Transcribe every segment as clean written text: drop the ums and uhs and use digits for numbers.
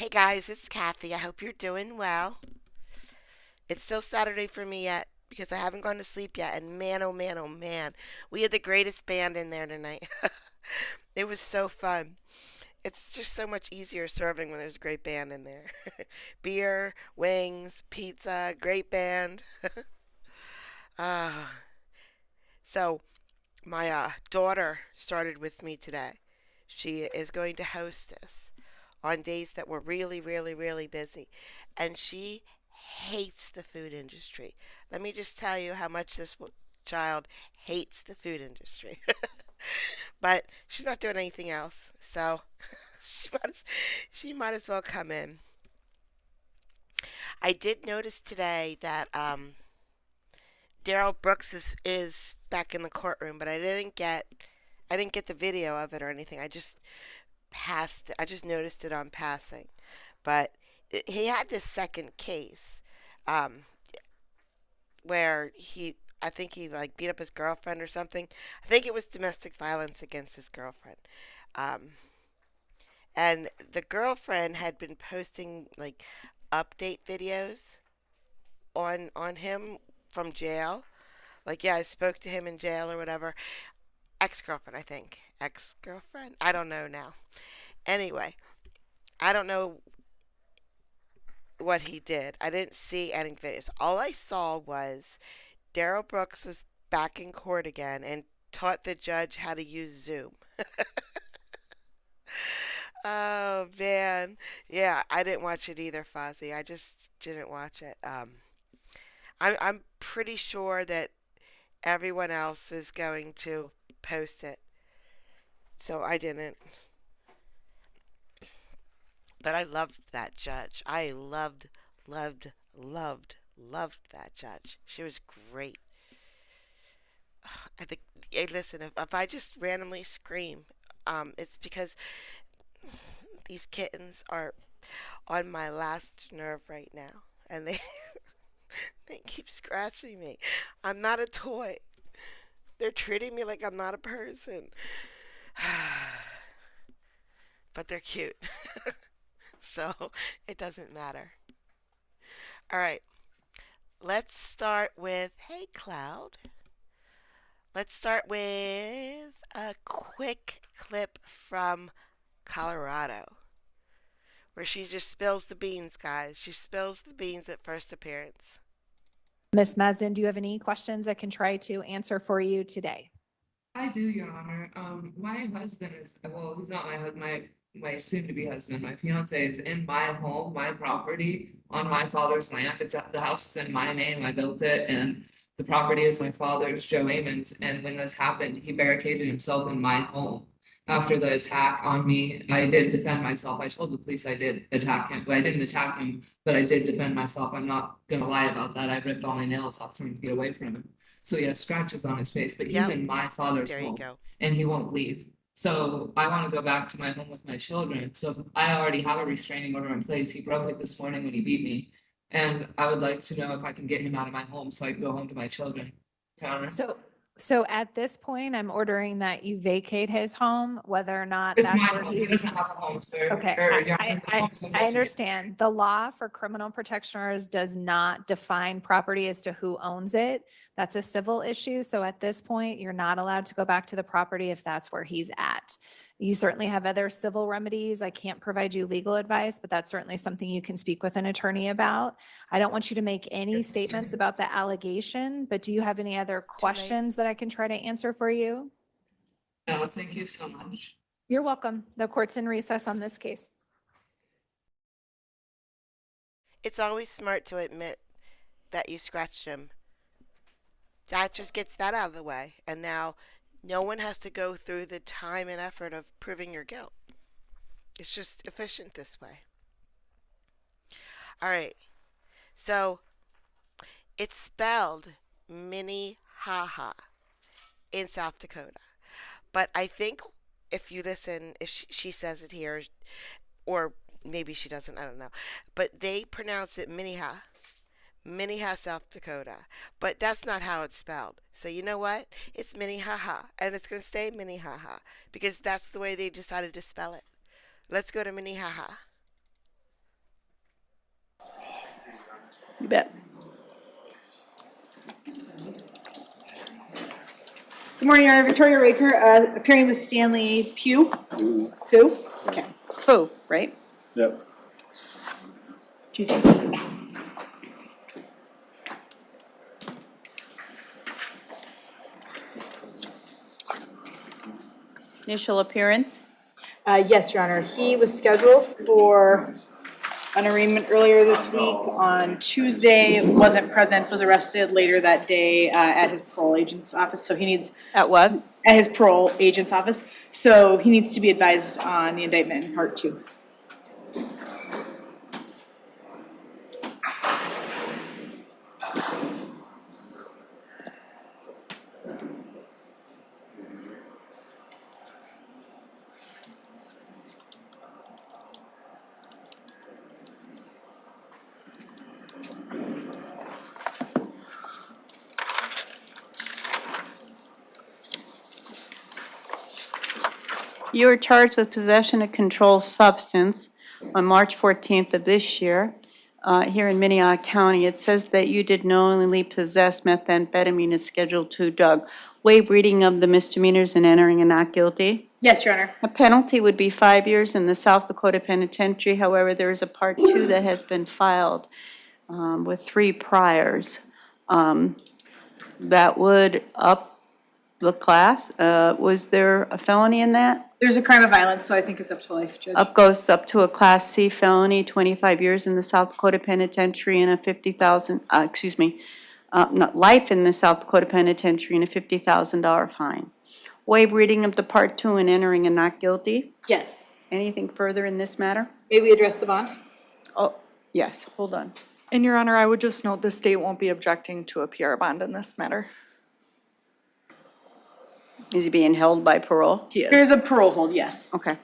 Hey guys, it's Kathy. I hope you're doing well. It's still Saturday for me yet because I haven't gone to sleep yet. And man, oh man, oh man, we had the greatest band in there tonight. It was so fun. It's just so much easier serving when there's a great band in there. Beer, wings, pizza, great band. Ah, so my daughter started with me today. She is going to host us on days that we're really, really, really busy. And she hates the food industry. Let me just tell you how much this child hates the food industry. But she's not doing anything else. So she might as well come in. I did notice today that Daryl Brooks is back in the courtroom, but I didn't get the video of it or anything. I just noticed it on passing. But he had this second case um, where I think he like beat up his girlfriend or something. I think it was domestic violence against his girlfriend. Um, and the girlfriend had been posting like update videos on him from jail. Like, yeah, I spoke to him in jail or whatever. Ex girlfriend, I think. Ex girlfriend? I don't know now. Anyway, I don't know what he did. I didn't see any videos. All I saw was Daryl Brooks was back in court again and taught the judge how to use Zoom. Oh man, yeah, I didn't watch it either, Fozzie. I just didn't watch it. I'm pretty sure that everyone else is going to post it, so I didn't. But I loved that judge. I loved that judge. She was great. I think. Hey, listen, if I just randomly scream, it's because these kittens are on my last nerve right now, and they they keep scratching me. I'm not a toy. They're treating me like I'm not a person. But they're cute, so it doesn't matter. All right, let's start with hey Cloud. Let's start with a quick clip from Colorado where she just spills the beans, guys. She spills the beans at first appearance. Ms. Masden, do you have any questions I can try to answer for you today? I do, Your Honor. My husband is, well, he's not my husband, my soon-to-be husband, my fiance is in my home, my property, on my father's land. The house is in my name. I built it, and the property is my father's, Joe Amon's. And when this happened, he barricaded himself in my home. After the attack on me, I did defend myself. I told the police I did attack him, but I didn't attack him, but I did defend myself. I'm not gonna lie about that. I ripped all my nails off trying to get away from him. So he has scratches on his face, but he's Yep, in my father's there you home go. and he won't leave. So I want to go back to my home with my children. So I already have a restraining order in place. He broke it this morning when he beat me. And I would like to know if I can get him out of my home so I can go home to my children. Counter. So at this point, I'm ordering that you vacate his home, whether or not It's my that's where home. He he's. doesn't have a home, sir. Okay, Or, yeah, his home is in I Michigan. understand. The law for criminal protection orders does not define property as to who owns it. That's a civil issue. So at this point, you're not allowed to go back to the property if that's where he's at. You certainly have other civil remedies. I can't provide you legal advice, but that's certainly something you can speak with an attorney about. I don't want you to make any statements about the allegation, but do you have any other Too late. questions that I can try to answer for you? No, thank you so much. You're welcome. The court's in recess on this case. It's always smart to admit that you scratched him. That just gets that out of the way. And now no one has to go through the time and effort of proving your guilt. It's just efficient this way. All right. So it's spelled Minnehaha in South Dakota. But I think if you listen, if she says it here, or maybe she doesn't, I don't know. But they pronounce it Minnehaha. Minnehaha, South Dakota. But that's not how it's spelled. So you know what? It's Minnehaha. And it's going to stay Minnehaha because that's the way they decided to spell it. Let's go to Minnehaha. You bet. Good morning, Your Honor. Victoria Raker, appearing with Stanley Pugh. Pugh? Okay. Fu, right? Yep. Two things. Initial appearance? Yes, Your Honor. He was scheduled for an arraignment earlier this week. On Tuesday, wasn't present, was arrested later that day at his parole agent's office. So he needs, At what? at his parole agent's office. So he needs to be advised on the indictment in part 2. You were charged with possession of controlled substance on March 14th of this year here in Minnehaha County. It says that you did knowingly possess methamphetamine as Schedule 2 drug. Waive reading of the misdemeanors and entering a not guilty. Yes, Your Honor. A penalty would be 5 years in the South Dakota Penitentiary. However, there is a Part 2 that has been filed with 3 priors. That would up the class. Was there a felony in that? There's a crime of violence, so I think it's up to life, Judge. Goes up to a Class C felony, 25 years in the South Dakota Penitentiary and a 50,000, not life in the South Dakota Penitentiary and a $50,000 fine. Waive reading of the Part 2 and entering a not guilty. Yes. Anything further in this matter? May we address the bond? Oh, yes, hold on. And Your Honor, I would just note the state won't be objecting to a PR bond in this matter. Is he being held by parole? He is. There's a parole hold, yes. Okay.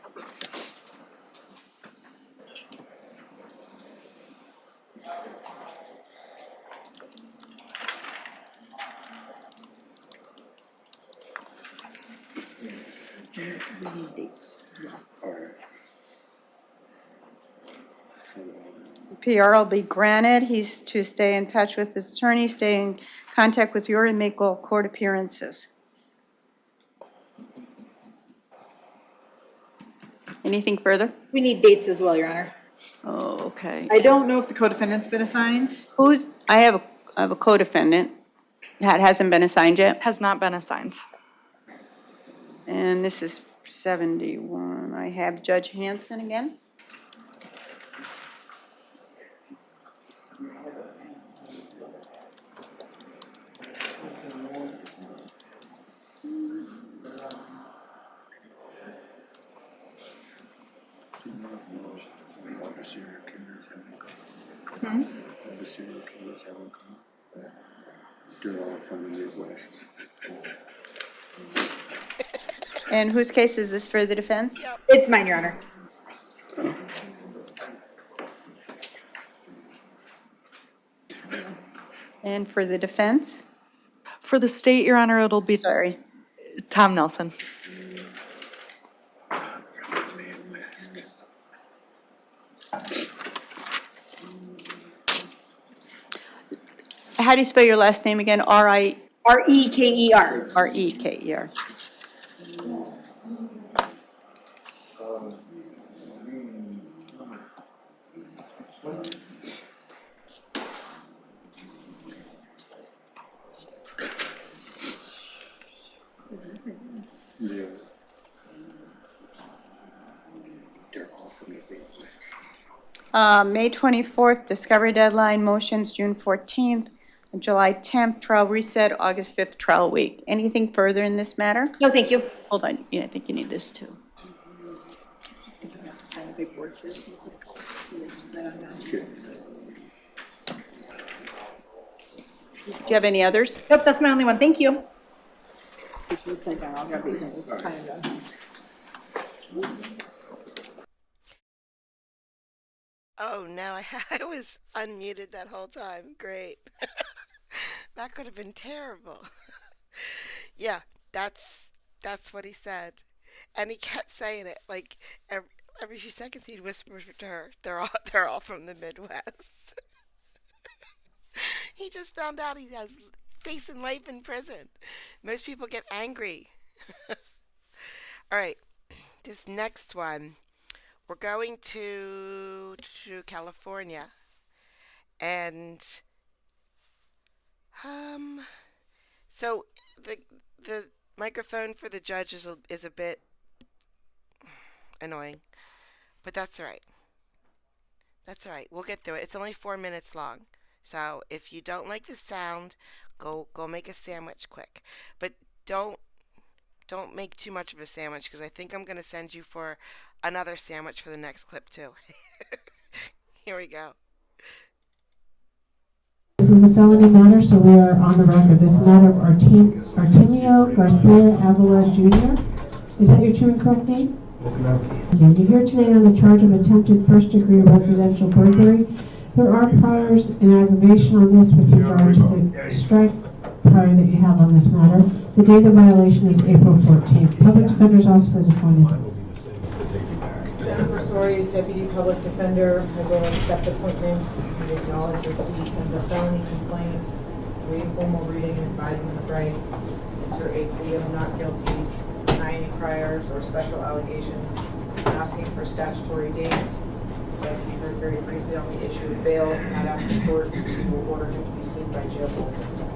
PR will be granted. He's to stay in touch with his attorney, stay in contact with your and make all court appearances. Anything further? We need dates as well, Your Honor. Oh, okay. I don't know if the co-defendant's been assigned. I have a co-defendant. That hasn't been assigned yet? Has not been assigned. And this is 71. I have Judge Hanson again. The serial killers haven't come. They're all from the Midwest. And whose case is this for the defense? It's mine, Your Honor. And for the defense? For the state, Your Honor, it'll be Sorry. Tom Nelson. How do you spell your last name again? R-E-K-E-R. R-E-K-E-R. Yeah. They're all from the Midwest. May 24th, discovery deadline, motions June 14th, July 10th, trial reset, August 5th, trial week. Anything further in this matter? No, thank you. Hold on, yeah, I think you need this too. Okay. Do you have any others? Nope, that's my only one. Thank you. Oh no, I was unmuted that whole time. Great. That could have been terrible. Yeah, that's what he said, and he kept saying it like every few seconds he'd whisper to her. They're all from the Midwest. He just found out he has facing life in prison. Most people get angry. All right, this next one, we're going to California, and so the microphone for the judge is a bit annoying, but that's all right. That's all right. We'll get through it. It's only 4 minutes long. So if you don't like the sound, go make a sandwich quick. But don't make too much of a sandwich, because I think I'm going to send you for another sandwich for the next clip too. Here we go. This is a felony matter, so we are on the record. This matter of Artemio Garcia Avila Jr. Is that your true and correct name? Yes, ma'am. Okay, you're here today on the charge of attempted first-degree residential burglary. There are priors and aggravation on this with regard to the strike prior that you have on this matter. The date of violation is April 14th. Public Defender's Office is appointed. Jennifer Soares, Deputy Public Defender. I will accept appointments and acknowledge receipt of the felony complaint, waive formal reading and advisement of rights, enter a plea of not guilty, deny any priors or special allegations, asking for statutory dates. I'd like to be heard very briefly on the issue of bail, and not ask the court to order him to be seen by jail hold this time.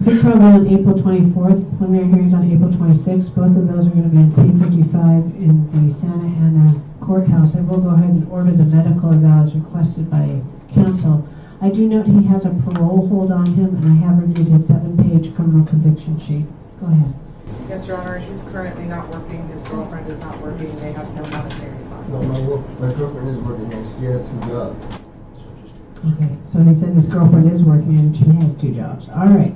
Pre-trial on April 24th, preliminary hearings on April 26th. Both of those are going to be in C-55 in the Santa Ana courthouse. I will go ahead and order the medical eval as requested by counsel. I do note he has a parole hold on him, and I have reviewed his 7-page criminal conviction sheet. Go ahead. Yes, Your Honor, he's currently not working. His girlfriend is not working. They have no monetary funds. No, my girlfriend is working and she has 2 jobs. Okay, so he said his girlfriend is working and she has 2 jobs. All right.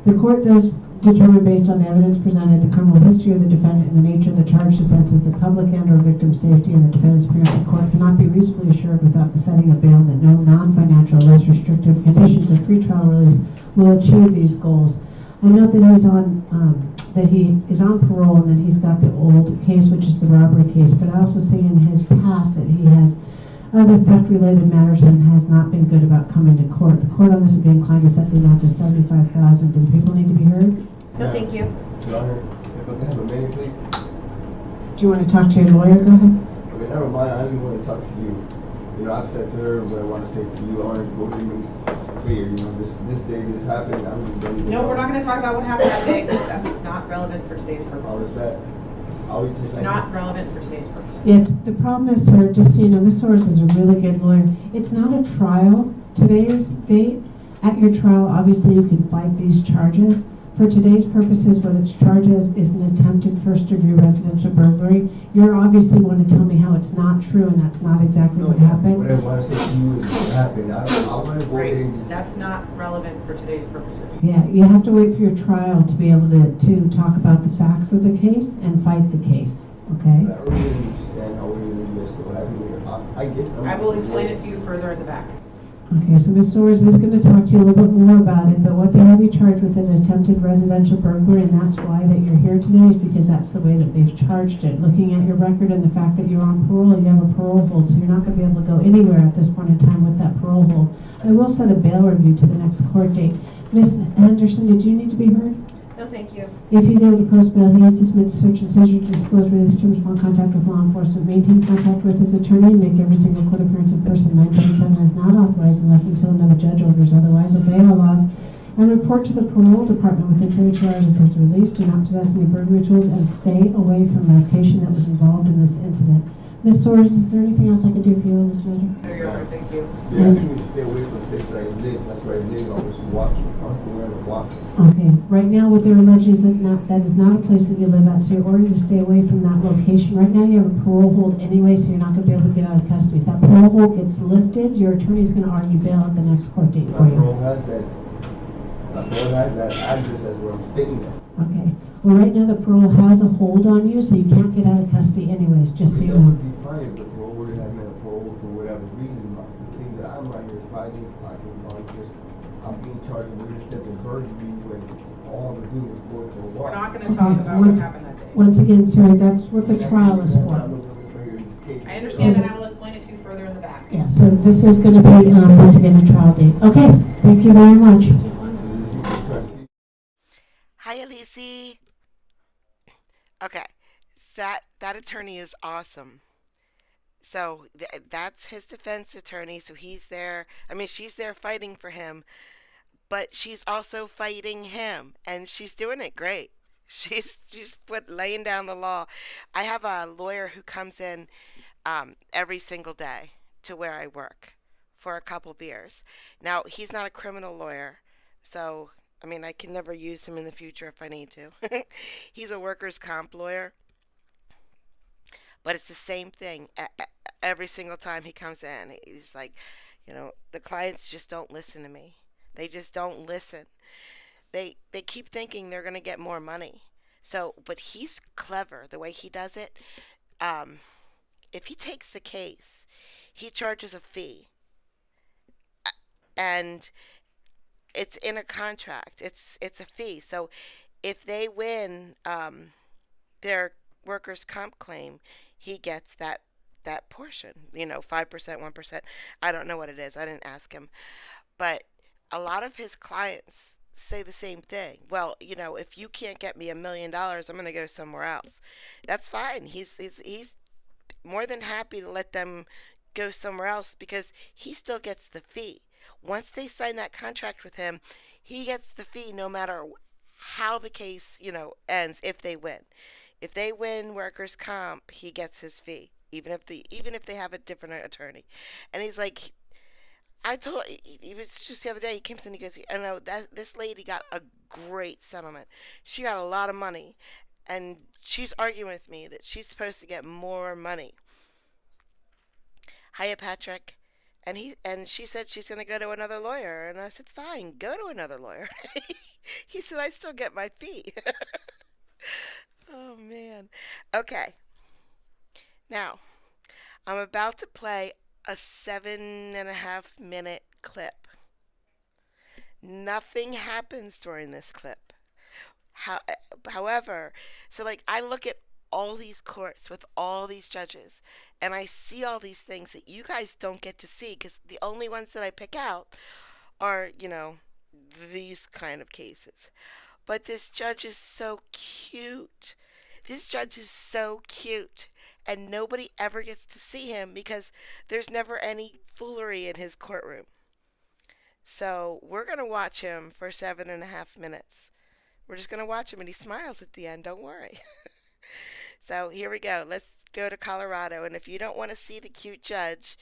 The court does determine, based on the evidence presented, the criminal history of the defendant and the nature of the charged offenses, the public and or victim safety, and the defendant's appearance in court cannot be reasonably assured without the setting of bail that no non-financial, less restrictive conditions of pretrial release will achieve these goals. I note that he is on parole, and then he's got the old case, which is the robbery case. But I also see in his past that he has other theft-related matters and has not been good about coming to court. The court on this would be inclined to set the amount to $75,000. Do the people need to be heard? No, thank you. Your Honor, if I can have a minute, please. Do you want to talk to your lawyer? Go ahead. Okay, never mind. I only want to talk to you. You know, I've said to her what I want to say to you. I want to go ahead and it's clear. You know, this day this happened. I'm just going to. No, we're not going to talk about what happened that day. That's not relevant for today's How is purposes. that? It's not relevant for today's purposes. Yeah, the problem is, sir, just so you know, Ms. Soares is a really good lawyer. It's not a trial. Today's date, at your trial, obviously you can fight these charges. For today's purposes, what its charges is an attempted first-degree residential burglary. You're obviously want to tell me how it's not true, and that's not exactly what happened. What I want to say to you is what happened. I want to go ahead and just. That's not relevant for today's purposes. Yeah, you have to wait for your trial to be able to talk about the facts of the case and fight the case, okay? I don't really understand how it is that you guys still have me. I get. I will explain it to you further in the back. Okay, so Ms. Soares is going to talk to you a little bit more about it, but what they have you charged with is attempted residential burglary, and that's why that you're here today, is because that's the way that they've charged it. Looking at your record and the fact that you're on parole, you have a parole hold, so you're not going to be able to go anywhere at this point in time with that parole hold. I will set a bail review to the next court date. Ms. Anderson, did you need to be heard? No, thank you. If he's able to post bail, he is dismissed search and seizure to disclose release terms upon contact with law enforcement. Maintain contact with his attorney and make every single court appearance in person. 977 is not authorized unless until another judge orders otherwise. Obey the laws and report to the parole department within 72 hours of his release. Do not possess any burglary tools and stay away from the location that was involved in this incident. Ms. Soares, is there anything else I can do for you on this matter? No, Your Honor, thank you. They're asking me to stay away from the place that I live. That's where I live. I was walking, constantly around and walking. Okay, right now what they're alleging is that is not a place that you live at, so you're ordered to stay away from that location. Right now you have a parole hold anyway, so you're not going to be able to get out of custody. If that parole hold gets lifted, your attorney's going to argue bail at the next court date for My you. parole has that. My parole has that address as where I'm staying at. Okay, well right now the parole has a hold on you, so you can't get out of custody anyways, just so you That know. would be fine if the parole would have been a parole for whatever reason. But the thing that I'm right here is 5 days talking about this. I'm being charged with attempted burglary when all the doing is going for a walk. We're not going to talk about what happened that day. Once again, sir, that's what the trial is for. I understand, and I will explain it to you further in the back. Yeah, so this is going to be, once again, a trial date. Okay, Thank you very much. Hi, Elise. Okay, so that attorney is awesome. So that's his defense attorney. So he's there. I mean, she's there fighting for him, but she's also fighting him, and she's doing it great. She's laying down the law. I have a lawyer who comes in every single day to where I work for a couple beers. Now he's not a criminal lawyer, so I mean I can never use him in the future if I need to. He's a workers' comp lawyer, but it's the same thing every single time he comes in. He's like, the clients just don't listen to me. They just don't listen. They keep thinking they're going to get more money. So, but he's clever the way he does it. Um, if he takes the case, he charges a fee, and it's in a contract. It's a fee. So, if they win their workers' comp claim, he gets that portion. 5%, 1%. I don't know what it is. I didn't ask him, but a lot of his clients say the same thing. Well, if you can't get me $1 million, I'm going to go somewhere else. That's fine. He's more than happy to let them go somewhere else because he still gets the fee. Once they sign that contract with him, he gets the fee no matter how the case, ends if they win. If they win workers' comp, he gets his fee, even if they have a different attorney. And he's like, he was just the other day, he came in and he goes, I know that this lady got a great settlement. She got a lot of money, and she's arguing with me that she's supposed to get more money. Hiya, Patrick. And she said she's going to go to another lawyer. And I said, fine, go to another lawyer. He said, I still get my fee. Oh, man. Okay. Now, I'm about to play a 7.5-minute clip. Nothing happens during this clip. However, so I look at all these courts with all these judges, and I see all these things that you guys don't get to see because the only ones that I pick out are, these kind of cases. But this judge is so cute. This judge is so cute, and nobody ever gets to see him because there's never any foolery in his courtroom. So we're going to watch him for 7.5 minutes. We're just going to watch him, and he smiles at the end, don't worry. So here we go. Let's go to Colorado, and if you don't want to see the cute judge,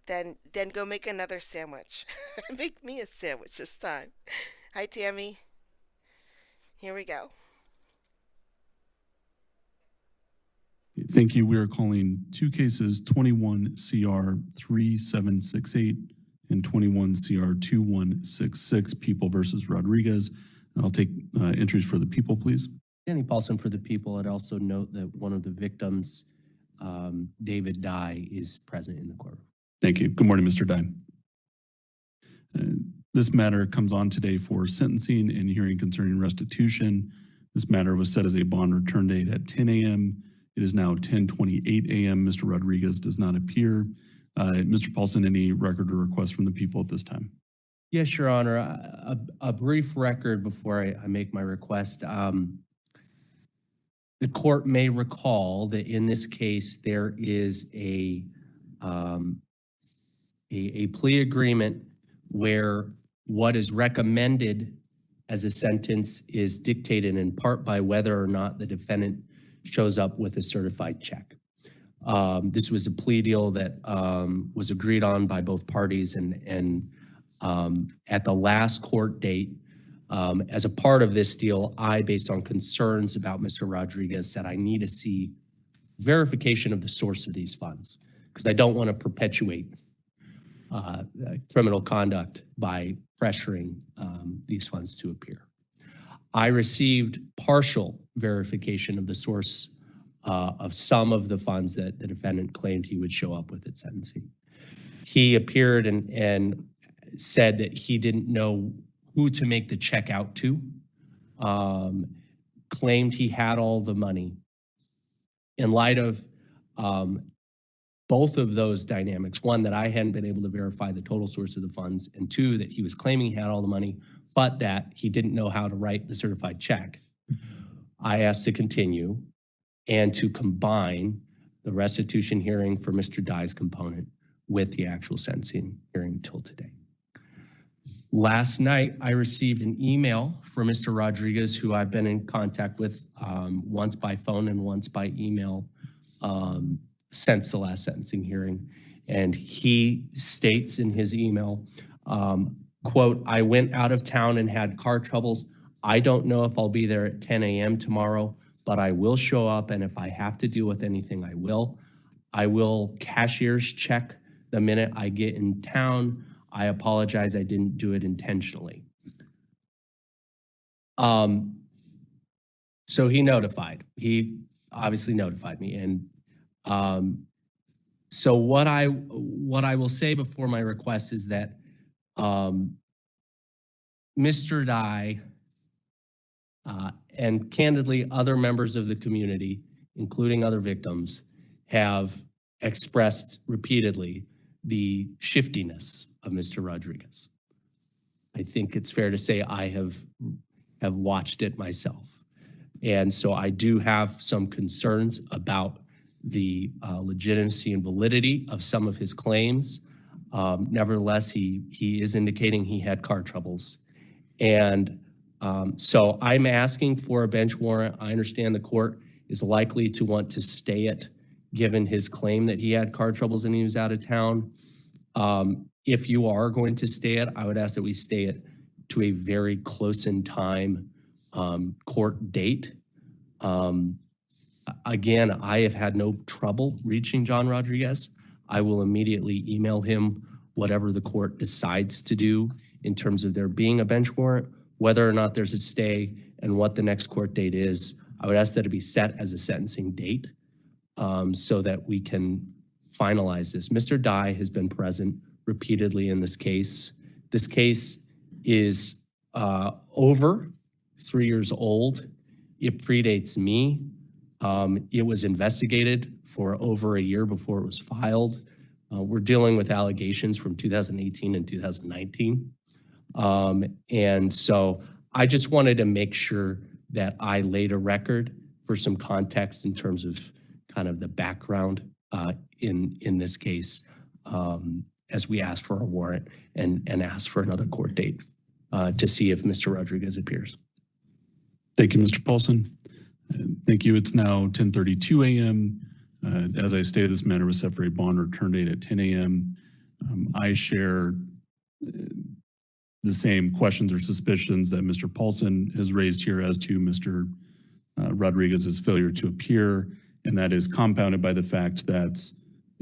then go make another sandwich. Make me a sandwich this time. Hi, Tammy. Here we go. Thank you. We are calling two cases, 21 CR 3768 and 21 CR 2166, People versus Rodriguez. I'll take entries for the people, please. Danny Paulson for the people. I'd also note that one of the victims, David Dye, is present in the courtroom. Thank you. Good morning, Mr. Dye. This matter comes on today for sentencing and hearing concerning restitution. This matter was set as a bond return date at 10 a.m. It is now 10:28 a.m. Mr. Rodriguez does not appear. Mr. Paulson, any record or request from the people at this time? Yes, Your Honor. A brief record before I make my request. The court may recall that in this case there is a plea agreement where what is recommended as a sentence is dictated in part by whether or not the defendant shows up with a certified check. This was a plea deal that was agreed on by both parties, and at the last court date, as a part of this deal, I, based on concerns about Mr. Rodriguez, said I need to see verification of the source of these funds because I don't want to perpetuate criminal conduct by pressuring these funds to appear. I received partial verification of the source of some of the funds that the defendant claimed he would show up with at sentencing. He appeared and said that he didn't know who to make the check out to, claimed he had all the money. In light of both of those dynamics, one, that I hadn't been able to verify the total source of the funds, and two, that he was claiming he had all the money, but that he didn't know how to write the certified check, I asked to continue and to combine the restitution hearing for Mr. Dye's component with the actual sentencing hearing until today. Last night, I received an email from Mr. Rodriguez, who I've been in contact with once by phone and once by email since the last sentencing hearing. And he states in his email, quote, "I went out of town and had car troubles. I don't know if I'll be there at 10 a.m. tomorrow, but I will show up, and if I have to deal with anything, I will. I will cashier's check the minute I get in town. I apologize, I didn't do it intentionally." So he obviously notified me. And so what I will say before my request is that Mr. Dye and candidly other members of the community, including other victims, have expressed repeatedly the shiftiness of Mr. Rodriguez. I think it's fair to say I have watched it myself. And so I do have some concerns about the legitimacy and validity of some of his claims. Nevertheless, he is indicating he had car troubles. And so I'm asking for a bench warrant. I understand the court is likely to want to stay it, given his claim that he had car troubles and he was out of town. If you are going to stay it, I would ask that we stay it to a very close in time court date. Again, I have had no trouble reaching John Rodriguez. I will immediately email him whatever the court decides to do in terms of there being a bench warrant, whether or not there's a stay, and what the next court date is. I would ask that it be set as a sentencing date so that we can finalize this. Mr. Dye has been present repeatedly in this case. This case is over 3 years old. It predates me. It was investigated for over a year before it was filed. We're dealing with allegations from 2018 and 2019. And so I just wanted to make sure that I laid a record for some context in terms of kind of the background in this case as we ask for a warrant and ask for another court date to see if Mr. Rodriguez appears. Thank you, Mr. Paulson. Thank you. It's now 10:32 a.m. As I stated, this matter was set for a bond return date at 10 a.m. I share the same questions or suspicions that Mr. Paulson has raised here as to Mr. Rodriguez's failure to appear, and that is compounded by the fact that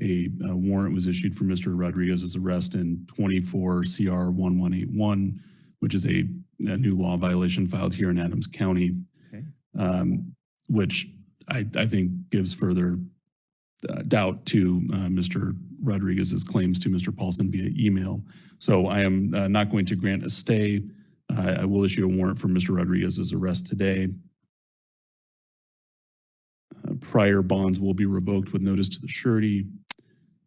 a warrant was issued for Mr. Rodriguez's arrest in 24 CR 1181, which is a new law violation filed here in Adams County, which I think gives further doubt to Mr. Rodriguez's claims to Mr. Paulson via email. So I am not going to grant a stay. I will issue a warrant for Mr. Rodriguez's arrest today. Prior bonds will be revoked with notice to the surety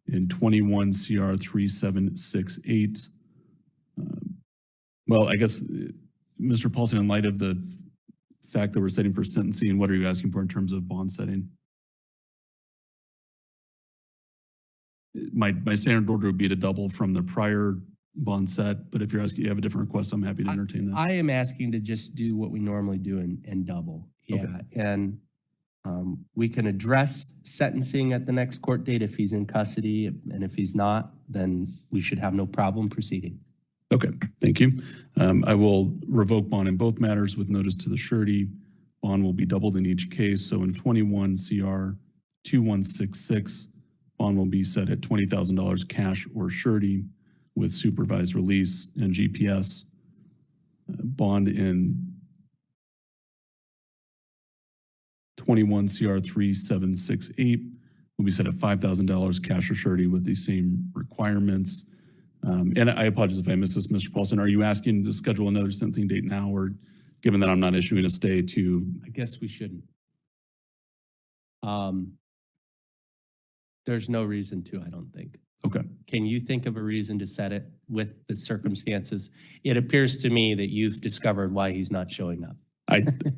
in 21 CR 3768. Well, I guess, Mr. Paulson, in light of the fact that we're setting for sentencing, what are you asking for in terms of bond setting? My standard order would be to double from the prior bond set, but if you're asking, you have a different request, I'm happy to entertain that. I am asking to just do what we normally do and double. Yeah, okay. And we can address sentencing at the next court date if he's in custody, and if he's not, then we should have no problem proceeding. Okay, thank you. I will revoke bond in both matters with notice to the surety. Bond will be doubled in each case. So in 21 CR 2166, bond will be set at $20,000 cash or surety with supervised release and GPS. Bond in 21 CR 3768 will be set at $5,000 cash or surety with the same requirements. And I apologize if I missed this, Mr. Paulson. Are you asking to schedule another sentencing date now, or given that I'm not issuing a stay to? I guess we shouldn't. There's no reason to, I don't think. Okay. Can you think of a reason to set it with the circumstances? It appears to me that you've discovered why he's not showing up.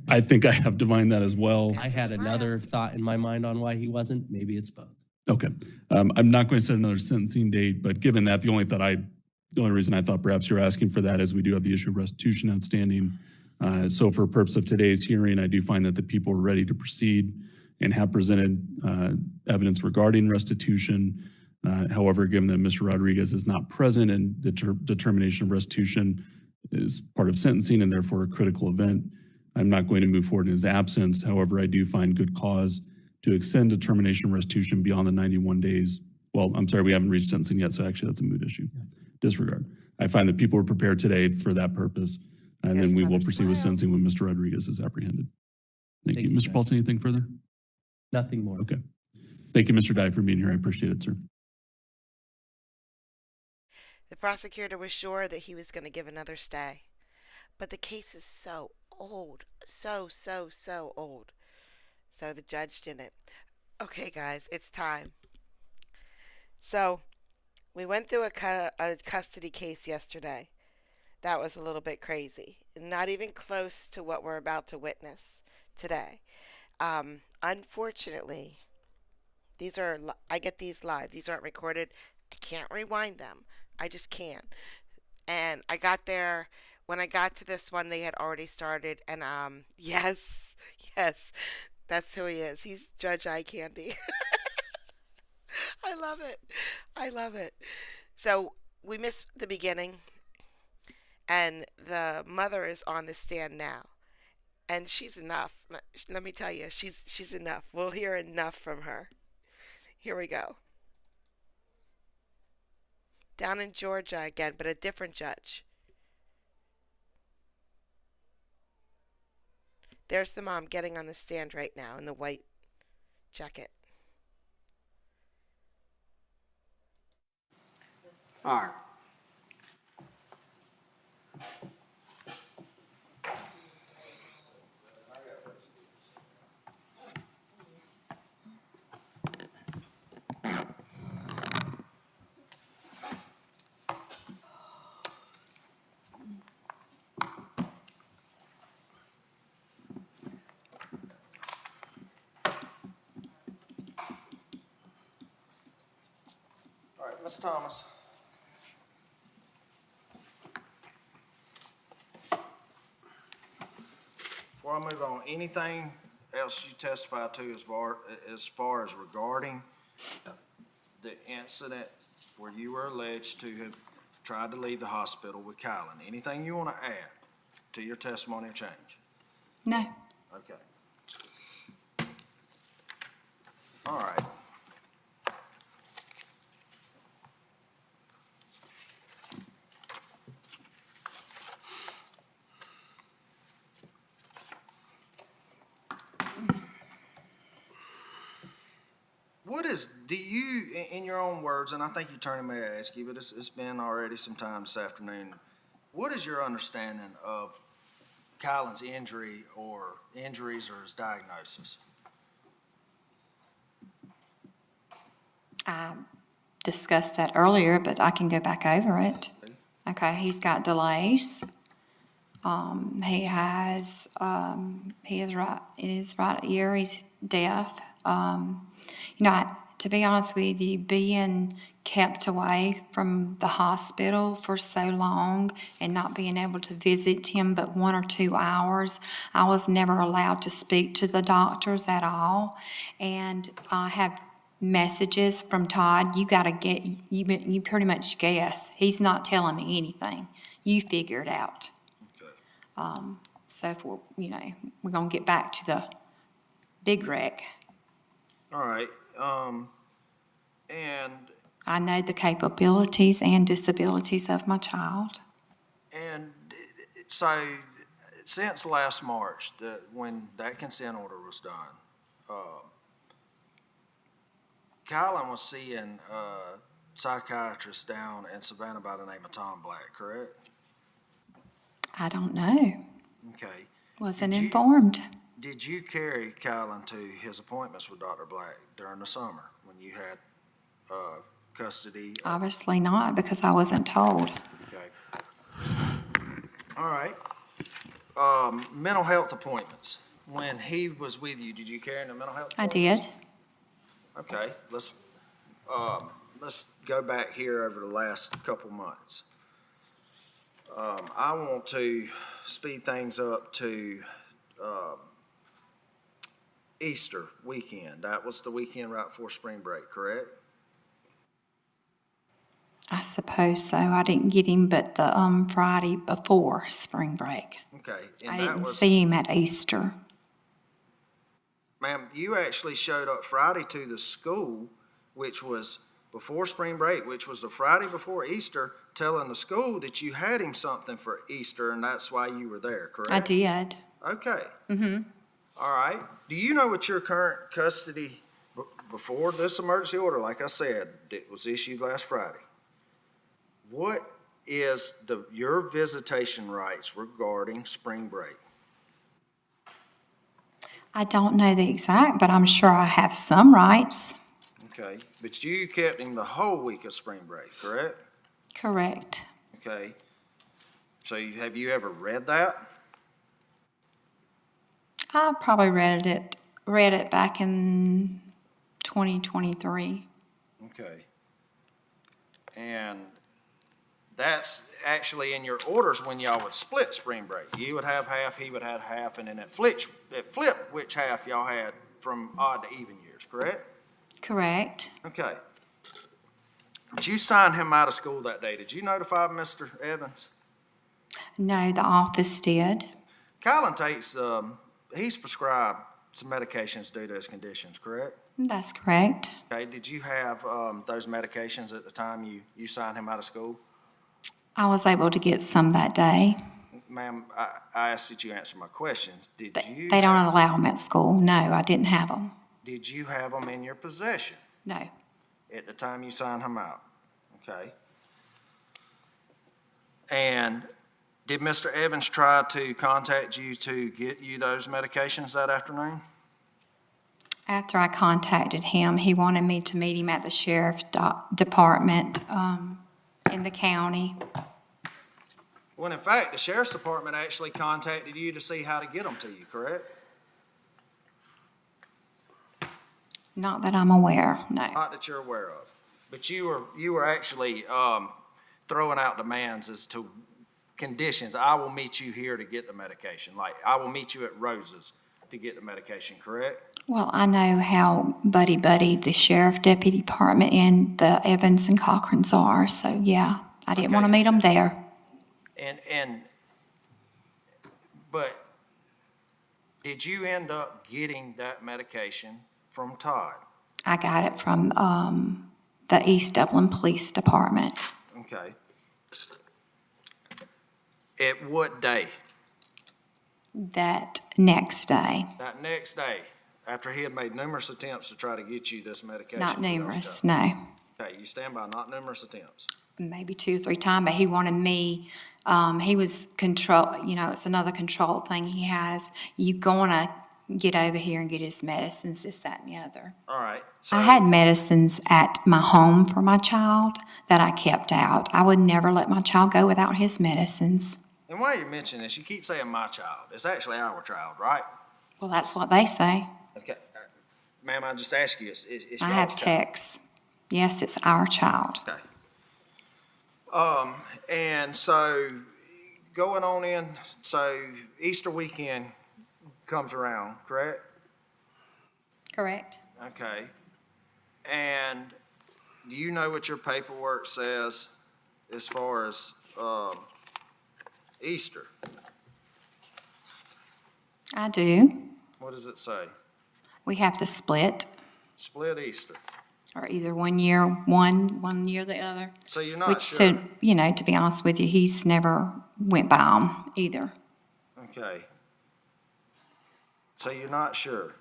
I think I have divined that as well. I had another thought in my mind on why he wasn't. Maybe it's both. Okay. I'm not going to set another sentencing date, but given that, the only reason I thought perhaps you're asking for that is we do have the issue of restitution outstanding. So for purpose of today's hearing, I do find that the people are ready to proceed and have presented evidence regarding restitution. However, given that Mr. Rodriguez is not present and the determination of restitution is part of sentencing and therefore a critical event, I'm not going to move forward in his absence. However, I do find good cause to extend determination of restitution beyond the 91 days. Well, I'm sorry, we haven't reached sentencing yet, so actually that's a moot issue. Disregard. I find that people are prepared today for that purpose, and then we will proceed with sentencing when Mr. Rodriguez is apprehended. Thank you. Mr. Paulson, anything further? Nothing more. Okay. Thank you, Mr. Dye, for being here. I appreciate it, sir. The prosecutor was sure that he was going to give another stay, but the case is so old, so old. So the judge didn't. Okay, guys, it's time. So we went through a custody case yesterday. That was a little bit crazy. Not even close to what we're about to witness today. Unfortunately, I get these live. These aren't recorded. I can't rewind them. I just can't. And I got there. When I got to this one, they had already started. And yes, that's who he is. He's Judge Eye Candy. I love it. So we missed the beginning. And the mother is on the stand now. And she's enough. Let me tell you, she's enough. We'll hear enough from her. Here we go. Down in Georgia again, but a different judge. There's the mom getting on the stand right now in the white jacket. All right. All right, Ms. Thomas. Before I move on, anything else you testify to as far as regarding the incident where you were alleged to have tried to leave the hospital with Kylan? Anything you want to add to your testimony or change? No. Okay. All right. In your own words, and I think your attorney may ask you, but it's been already some time this afternoon. What is your understanding of Kylan's injury or injuries or his diagnosis? I discussed that earlier, but I can go back over it. Okay, he's got delays. He is right in his right ear. He's deaf. To be honest with you, being kept away from the hospital for so long and not being able to visit him but 1 or 2 hours, I was never allowed to speak to the doctors at all. And I have messages from Todd. You pretty much guess. He's not telling me anything. You figure it out. Okay. So if we're going to get back to the big wreck. All right. And I know the capabilities and disabilities of my child. And so since last March, when that consent order was done, Kylan was seeing a psychiatrist down in Savannah by the name of Tom Black, correct? I don't know. Okay. Wasn't informed. Did you carry Kylan to his appointments with Dr. Black during the summer when you had custody? Obviously not, because I wasn't told. Okay. All right. Mental health appointments. When he was with you, did you carry him to mental health I appointments? did. Okay, let's go back here over the last couple months. I want to speed things up to, Easter weekend. That was the weekend right before spring break, correct? I suppose so. I didn't get him but the Friday before spring break. Okay, I and that didn't was, see him at Easter. ma'am, you actually showed up Friday to the school, which was before spring break, which was the Friday before Easter, telling the school that you had him something for Easter, and that's why you were there, correct? I did. Okay. Mm-hmm. All right. Do you know what your current custody, before this emergency order, like I said, it was issued last Friday? What is your visitation rights regarding spring break? I don't know the exact, but I'm sure I have some rights. Okay, but you kept him the whole week of spring break, correct? Correct. Okay. So have you ever read that? I probably read it back in 2023. Okay. And that's actually in your orders when y'all would split spring break. You would have half, he would have half, and then it flipped which half y'all had from odd to even years, correct? Correct. Okay. Did you sign him out of school that day? Did you notify Mr. Evans? No, the office did. Kylan takes, he's prescribed some medications due to his conditions, correct? That's correct. Okay, did you have those medications at the time you signed him out of school? I was able to get some that day. Ma'am, I asked that you answer my questions. They don't allow them at school. No, I didn't have them. Did you have them in your possession No. at the time you signed him out? Okay. And did Mr. Evans try to contact you to get you those medications that afternoon? After I contacted him, he wanted me to meet him at the sheriff's department in the county. When in fact, the sheriff's department actually contacted you to see how to get them to you, correct? Not that I'm aware, no. Not that you're aware of. But you were actually throwing out demands as to conditions. I will meet you here to get the medication. Like, I will meet you at Rose's to get the medication, correct? Well, I know how buddy-buddy the sheriff deputy department and the Evans and Cochrans are, so yeah, I didn't want to meet them there. But did you end up getting that medication from Todd? I got it from the East Dublin Police Department. Okay. At what day? That next day. That next day, after he had made numerous attempts to try to get you this medication? Not for those numerous, drugs. no. Okay, you stand by not numerous attempts. Maybe 2 or 3 times, but he wanted me, he was it's another control thing he has. You gonna get over here and get his medicines, this, that, and the other. All right. So, I had medicines at my home for my child that I kept out. I would never let my child go without his medicines. and while you're mentioning this, you keep saying my child. It's actually our child, right? Well, that's what they say. Okay. Ma'am, I just asked you, it's I y'all's have child. texts. Yes, it's our child. Okay. And so going on in, so Easter weekend comes around, correct? Correct. Okay. And do you know what your paperwork says as far as, Easter? I do. What does it say? We have to split, Split Easter. or either 1 year one year the other. So you're not Which, sure? to be honest with you, he's never went by them either. Okay. So you're not sure?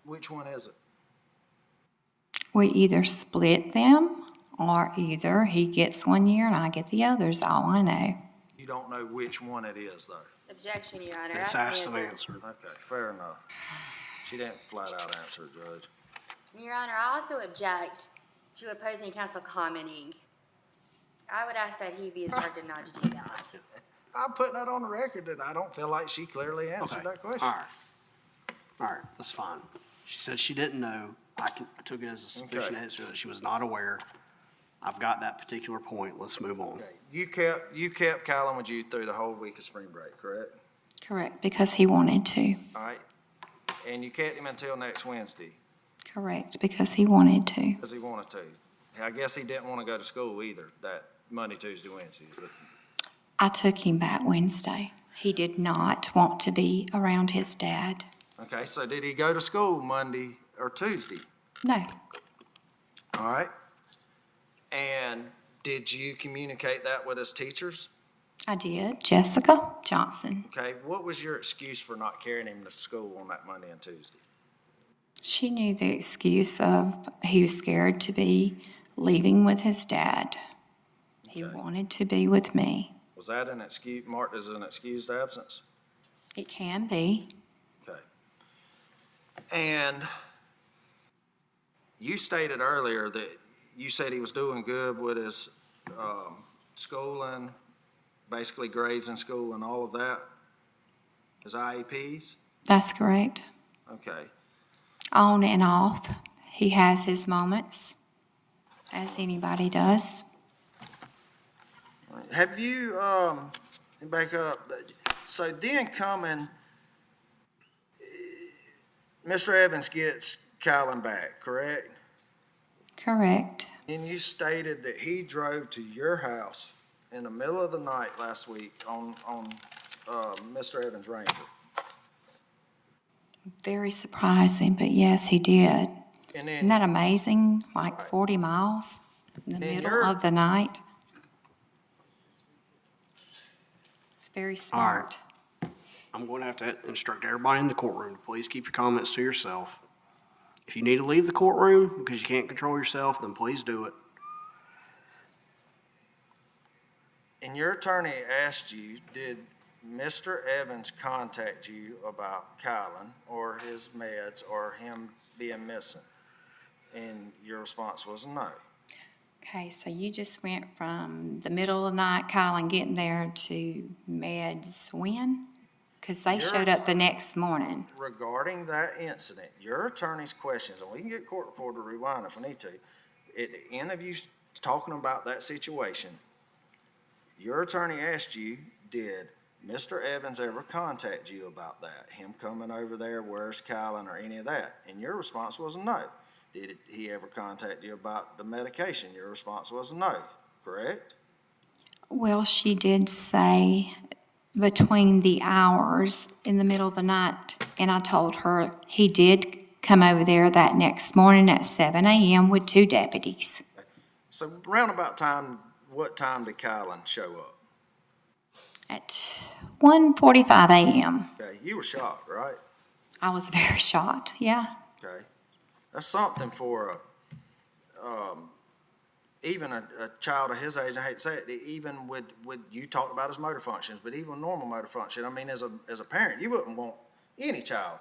Which one is it? We either split them Or either he gets 1 year and I get the others, all I know. You don't know which one it is, though. Objection, Your Honor. It's asked and answered. answered. Okay, fair enough. She didn't flat out answer, Judge. Your Honor, I also object to opposing counsel commenting. I would ask that he be instructed not to do that. I'm putting that on the record that I don't feel like she clearly answered Okay, that question. all right. All right, that's fine. She said she didn't know. I took it as a sufficient Okay. answer that she was not aware. I've got that particular point. Let's move on. Okay, you kept Kylan with you through the whole week of spring break, correct? Correct, because he wanted to. All right, and you kept him until next Wednesday, Correct, because he wanted to. because he wanted to. I guess he didn't want to go to school either, that Monday, Tuesday, Wednesday, is it? I took him back Wednesday. He did not want to be around his dad. Okay, so did he go to school Monday or Tuesday? No, All right. And did you communicate that with his teachers? I did. Jessica Johnson. Okay, what was your excuse for not carrying him to school on that Monday and Tuesday? She knew the excuse of he was scared to be leaving with his dad. He Okay. wanted to be with me. Was that an excuse, marked as an excused absence? It can be. Okay. And you stated earlier that you said he was doing good with his schooling, basically grades in school and all of that, his IEPs? That's correct. Okay. On and off, he has his moments, as anybody does. Have you, back up, so then coming, Mr. Evans gets Kylan back, correct? Correct. And you stated that he drove to your house in the middle of the night last week on Mr. Evans' Ranger. Very surprising, but yes, he did. And Isn't that then, amazing? Like 40 miles in the Then middle you're- of the night. It's very smart. I'm going to have to instruct everybody in the courtroom to please keep your comments to yourself. If you need to leave the courtroom because you can't control yourself, then please do it. and your attorney asked you, did Mr. Evans contact you about Kylan or his meds or him being missing? And your response was no. Okay, so you just went from the middle of the night, Colin getting there, to meds when? Because they showed up the next morning. Regarding that incident, your attorney's questions, and we can get court reporter to rewind if we need to, at the end of you talking about that situation, your attorney asked you, did Mr. Evans ever contact you about that? Him coming over there, where's Kylan, or any of that? And your response was no. Did he ever contact you about the medication? Your response was no, correct? Well, she did say between the hours in the middle of the night, and I told her he did come over there that next morning at 7 a.m. with 2 deputies. So roundabout time, what time did Kylan show up? At 1:45 a.m. Okay, you were shocked, right? I was very shocked, yeah. Okay. That's something for even a child of his age. I hate to say it, even with you talked about his motor functions, but even normal motor function. I mean, as a parent, you wouldn't want any child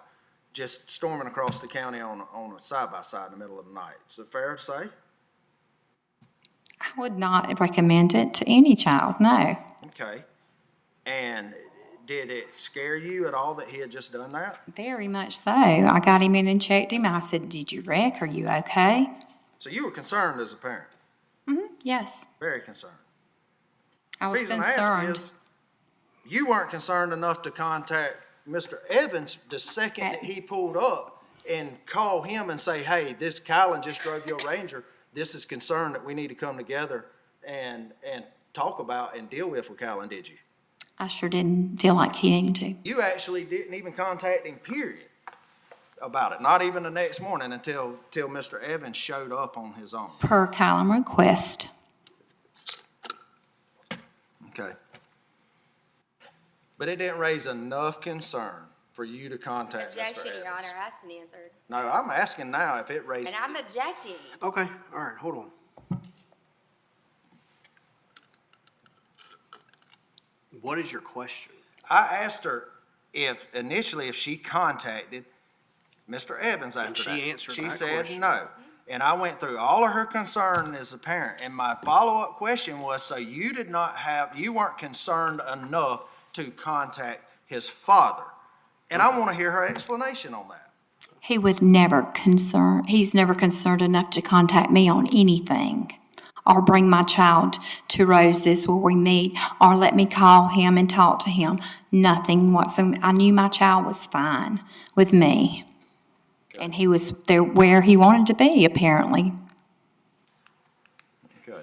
just storming across the county on a side-by-side in the middle of the night. Is it fair to say? I would not recommend it to any child, no. Okay. And did it scare you at all that he had just done that? Very much so. I got him in and checked him. I said, did you wreck? Are you okay? So you were concerned as a parent? Yes, Very concerned. I was Reason I ask concerned. is, you weren't concerned enough to contact Mr. Evans the second that he pulled up and call him and say, hey, this Kylan just drove your Ranger. This is concern that we need to come together and talk about and deal with Kylan, did you? I sure didn't feel like he needed to. You actually didn't even contact him, period, about it. Not even the next morning until Mr. Evans showed up on his own. Per Callum request. Okay. But it didn't raise enough concern for you to contact Mr. Evans. Objection, Your Honor, asked and answered. No, I'm asking now if it raised. And I'm objecting. Okay, all right, hold on. What is your question? I asked her initially if she contacted Mr. Evans And after she that. answered She that said question. no. And I went through all of her concern as a parent, and my follow-up question was, so you you weren't concerned enough to contact his father? And I want to hear her explanation on that. He would he's never concerned enough to contact me on anything, or bring my child to Rose's where we meet, or let me call him and talk to him. Nothing whatsoever. I knew my child was fine with me. And he was there where he wanted to be, apparently. Okay.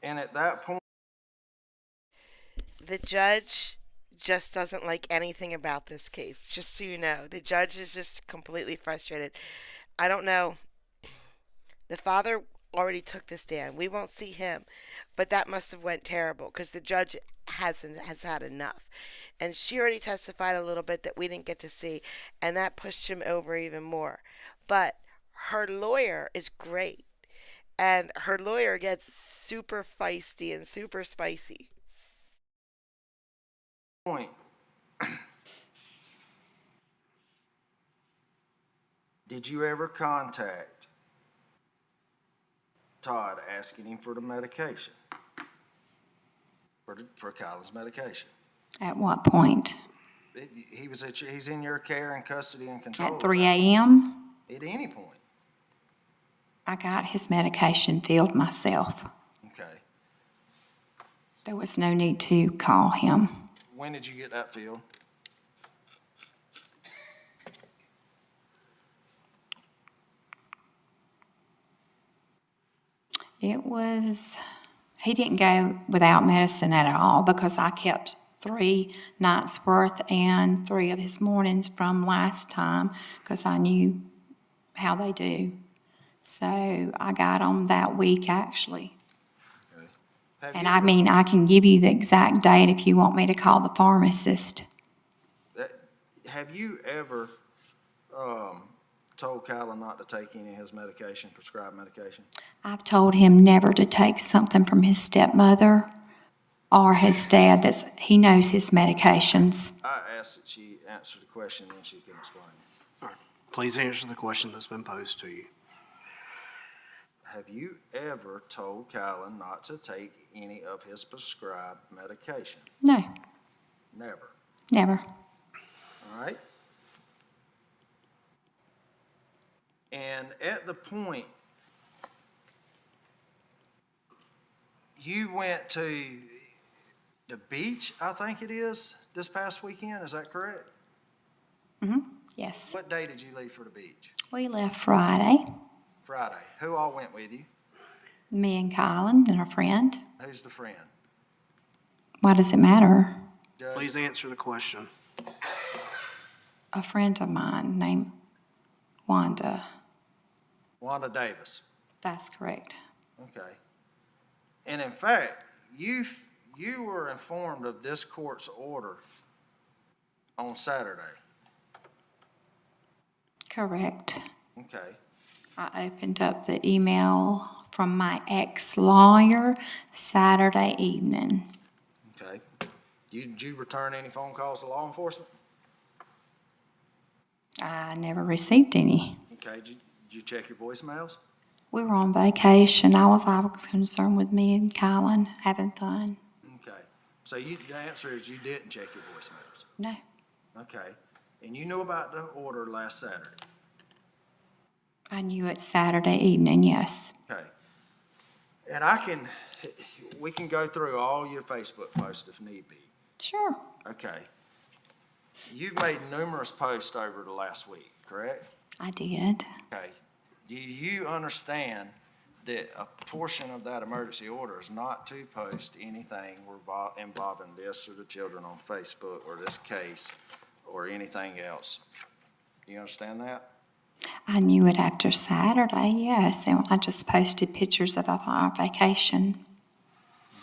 And at that point, The judge just doesn't like anything about this case, just so you know. The judge is just completely frustrated. I don't know. The father already took the stand. We won't see him, but that must have went terrible because the judge has had enough. And she already testified a little bit that we didn't get to see, and that pushed him over even more. But her lawyer is great, and her lawyer gets super feisty and super spicy. point, did you ever contact Todd asking him for the medication? For Kyla's medication? At what point? He's in your care and custody and control. At 3 a.m.? At any point. I got his medication filled myself. Okay. There was no need to call him. When did you get that filled? He didn't go without medicine at all because I kept 3 nights worth and 3 of his mornings from last time because I knew how they do. So I got on that week actually. Okay. And I can give you the exact date if you want me to call the pharmacist. Have you ever told Kyla not to take any of his medication, prescribed medication? I've told him never to take something from his stepmother or his dad he knows his medications. I asked that she answer the question and she can explain. All right. Please answer the question that's been posed to you. Have you ever told Kyla not to take any of his prescribed medication? No, Never. never. All right? And at the point, you went to the beach, I think it is, this past weekend, is that correct? Yes. What day did you leave for the beach? We left Friday, Friday. Who all went with you? me and Colin and a friend. Who's the friend? Why does it matter? Judge? Please answer the question. A friend of mine named Wanda. Wanda Davis. That's correct. Okay. And in fact, you were informed of this court's order on Saturday. Correct. Okay. I opened up the email from my ex-lawyer Saturday evening. Okay. Did you return any phone calls to law enforcement? I never received any. Okay. Did you check your voicemails? We were on vacation. I was concerned with me and Colin having fun. Okay. So the answer is you didn't check your voicemails? No. Okay. And you knew about the order last Saturday? I knew it Saturday evening, yes. Okay. And we can go through all your Facebook posts if need be. Sure. Okay. You've made numerous posts over the last week, correct? I did. Okay. Do you understand that a portion of that emergency order is not to post anything involving this or the children on Facebook or this case or anything else? Do you understand that? I knew it after Saturday, yes. And I just posted pictures of our vacation.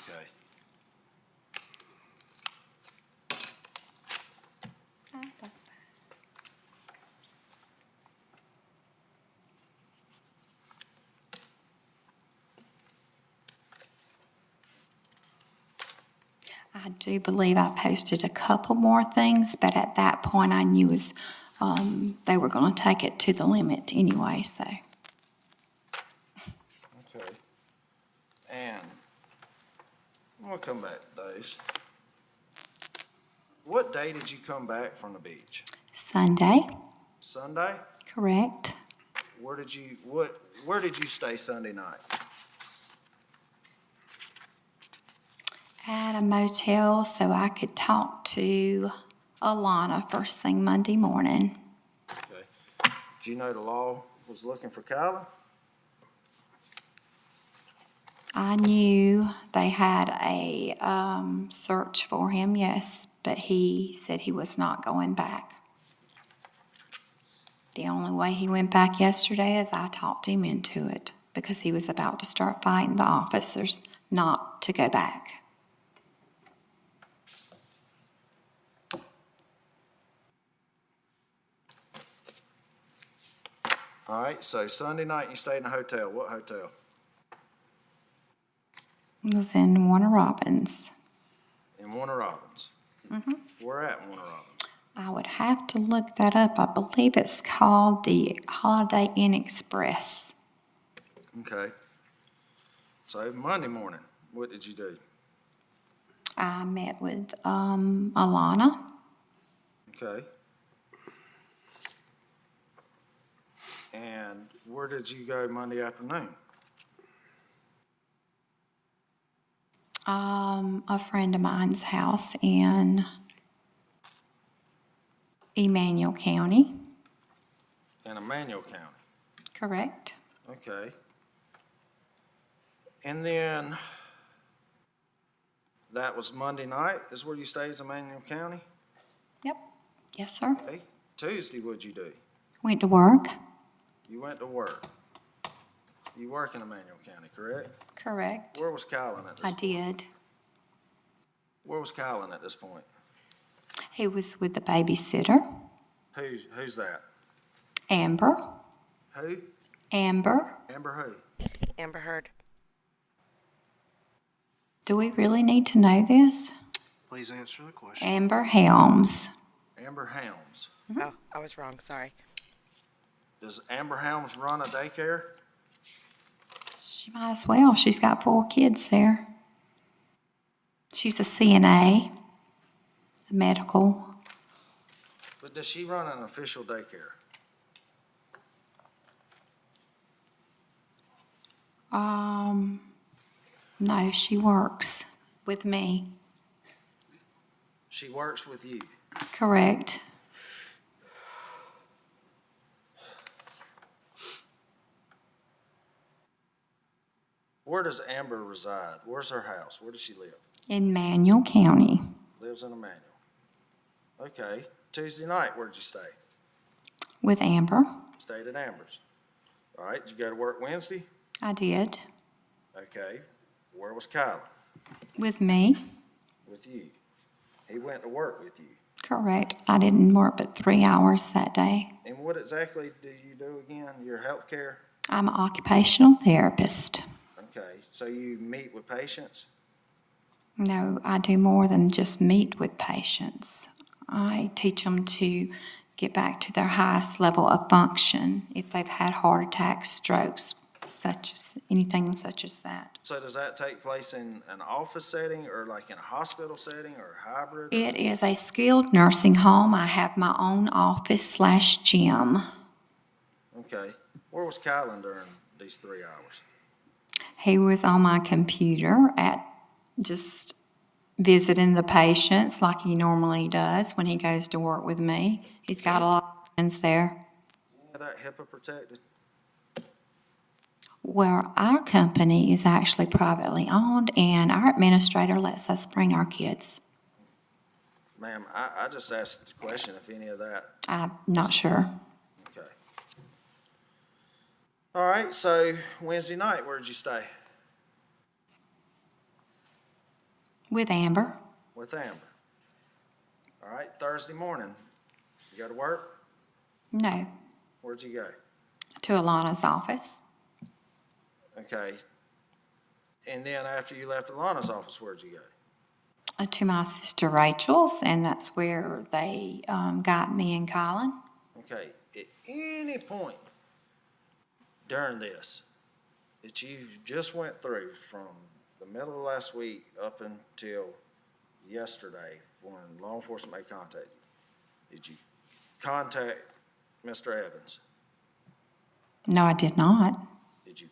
Okay. do believe I posted a couple more things, but at that point I knew they were going to take it to the limit anyway, so. Okay. And I'm gonna come back to days. What day did you come back from the beach? Sunday, Sunday? correct? Where did you stay Sunday night? At a motel so I could talk to Alana first thing Monday morning. Okay. Do you know the law was looking for Kyla? I knew they had a search for him, yes, but he said he was not going back. The only way he went back yesterday is I talked him into it because he was about to start fighting the officers not to go back. All right, so Sunday night you stayed in a hotel. What hotel? It was in Warner Robins. In Warner Robins. Where at Warner Robins? I would have to look that up. I believe it's called the Holiday Inn Express. Okay. So Monday morning, what did you do? I met with Alana. Okay. And where did you go Monday afternoon? A friend of mine's house in Emmanuel County. In Emmanuel County. Correct. Okay. And then that was Monday night is where you stayed in Emmanuel County? Yep. Yes, sir. Okay. Tuesday, what'd you do? Went to work. You went to work. You work in Emmanuel County, correct? Correct. Where was Kylan at this I point? did. Where was Kylan at this point? He was with the babysitter, Who's that? Amber. Who? Amber. Amber who? Amber Heard. Do we really need to know this? Please answer the question. Amber Helms. Amber Helms. Oh, I was wrong. Sorry. Does Amber Helms run a daycare? She might as well. She's got 4 kids there. She's a CNA, a medical. But does she run an official daycare? No, she works with me. She works with you. Correct. Where does Amber reside? Where's her house? Where does she live? In Manuel County. Lives in Emmanuel. Okay. Tuesday night, where'd you stay? With Amber. Stayed at Amber's. All right. Did you go to work Wednesday? I did. Okay. Where was Kyla? With me. With you. He went to work with you. Correct. I didn't work but 3 hours that day. And what exactly do you do again? Your health care? I'm an occupational therapist. Okay. So you meet with patients? No, I do more than just meet with patients. I teach them to get back to their highest level of function if they've had heart attacks, strokes, anything such as that. So does that take place in an office setting or like in a hospital setting or hybrid? It is a skilled nursing home. I have my own office/gym. Okay. Where was Kylan during these 3 hours? He was on my computer just visiting the patients like he normally does when he goes to work with me. He's got a lot of friends there. Is that HIPAA protected? Well, our company is actually privately owned, and our administrator lets us bring our kids. Ma'am, I just asked the question if any of that. I'm not sure. Okay. All right, so Wednesday night, where'd you stay? With Amber. With Amber. All right, Thursday morning, you go to work? No, Where'd you go? to Alana's office. Okay. And then after you left Alana's office, where'd you go? To my sister Rachel's, and that's where they got me and Colin. Okay, at any point during this that you just went through from the middle of last week up until yesterday when law enforcement made contact you, did you contact Mr. Evans? No, I did not. Did you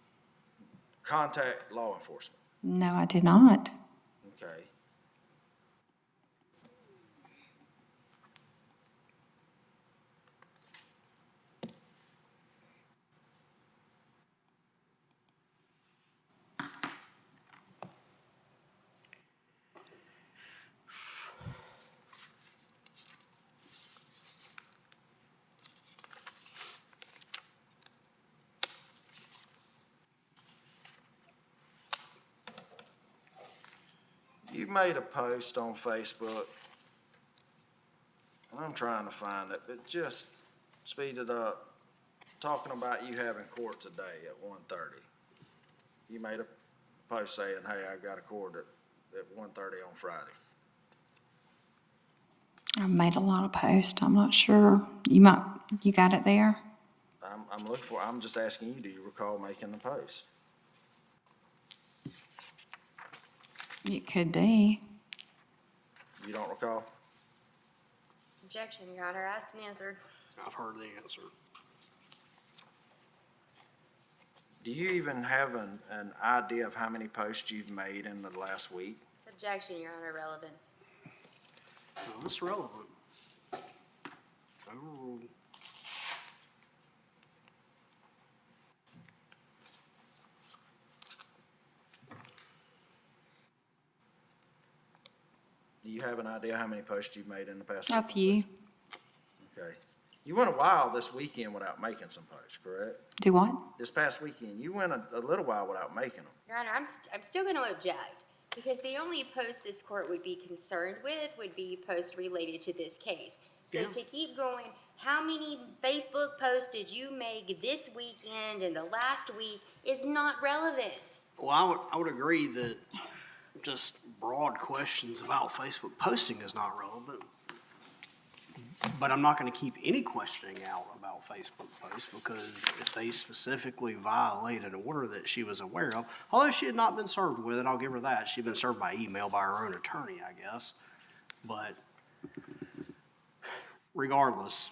contact law enforcement? No, I did not. Okay. You made a post on Facebook, and I'm trying to find it, but just speed it up, talking about you having court today at 1:30. You made a post saying, hey, I got a court at 1:30 on Friday. I made a lot of posts. I'm not sure. You got it there? I'm looking for, I'm just asking you, do you recall making the post? It could be. You don't recall? Objection, Your Honor, asked and answered. I've heard the answer. Do you even have an idea of how many posts you've made in the last week? Objection, Your Honor, relevance. No, that's relevant. Overruled. Do you have an idea how many posts you've made in the past A week? few. Okay. You went a while this weekend without making some posts, correct? Do what? This past weekend, you went a little while without making them. Your Honor, I'm still going to object, because the only post this court would be concerned with would be post related to this case. So Yeah. to keep going, how many Facebook posts did you make this weekend and the last week is not relevant. Well, I would agree that just broad questions about Facebook posting is not relevant. But I'm not gonna keep any questioning out about Facebook posts, because if they specifically violate an order that she was aware of, although she had not been served with it, I'll give her that. She'd been served by email by her own attorney, I guess. But regardless,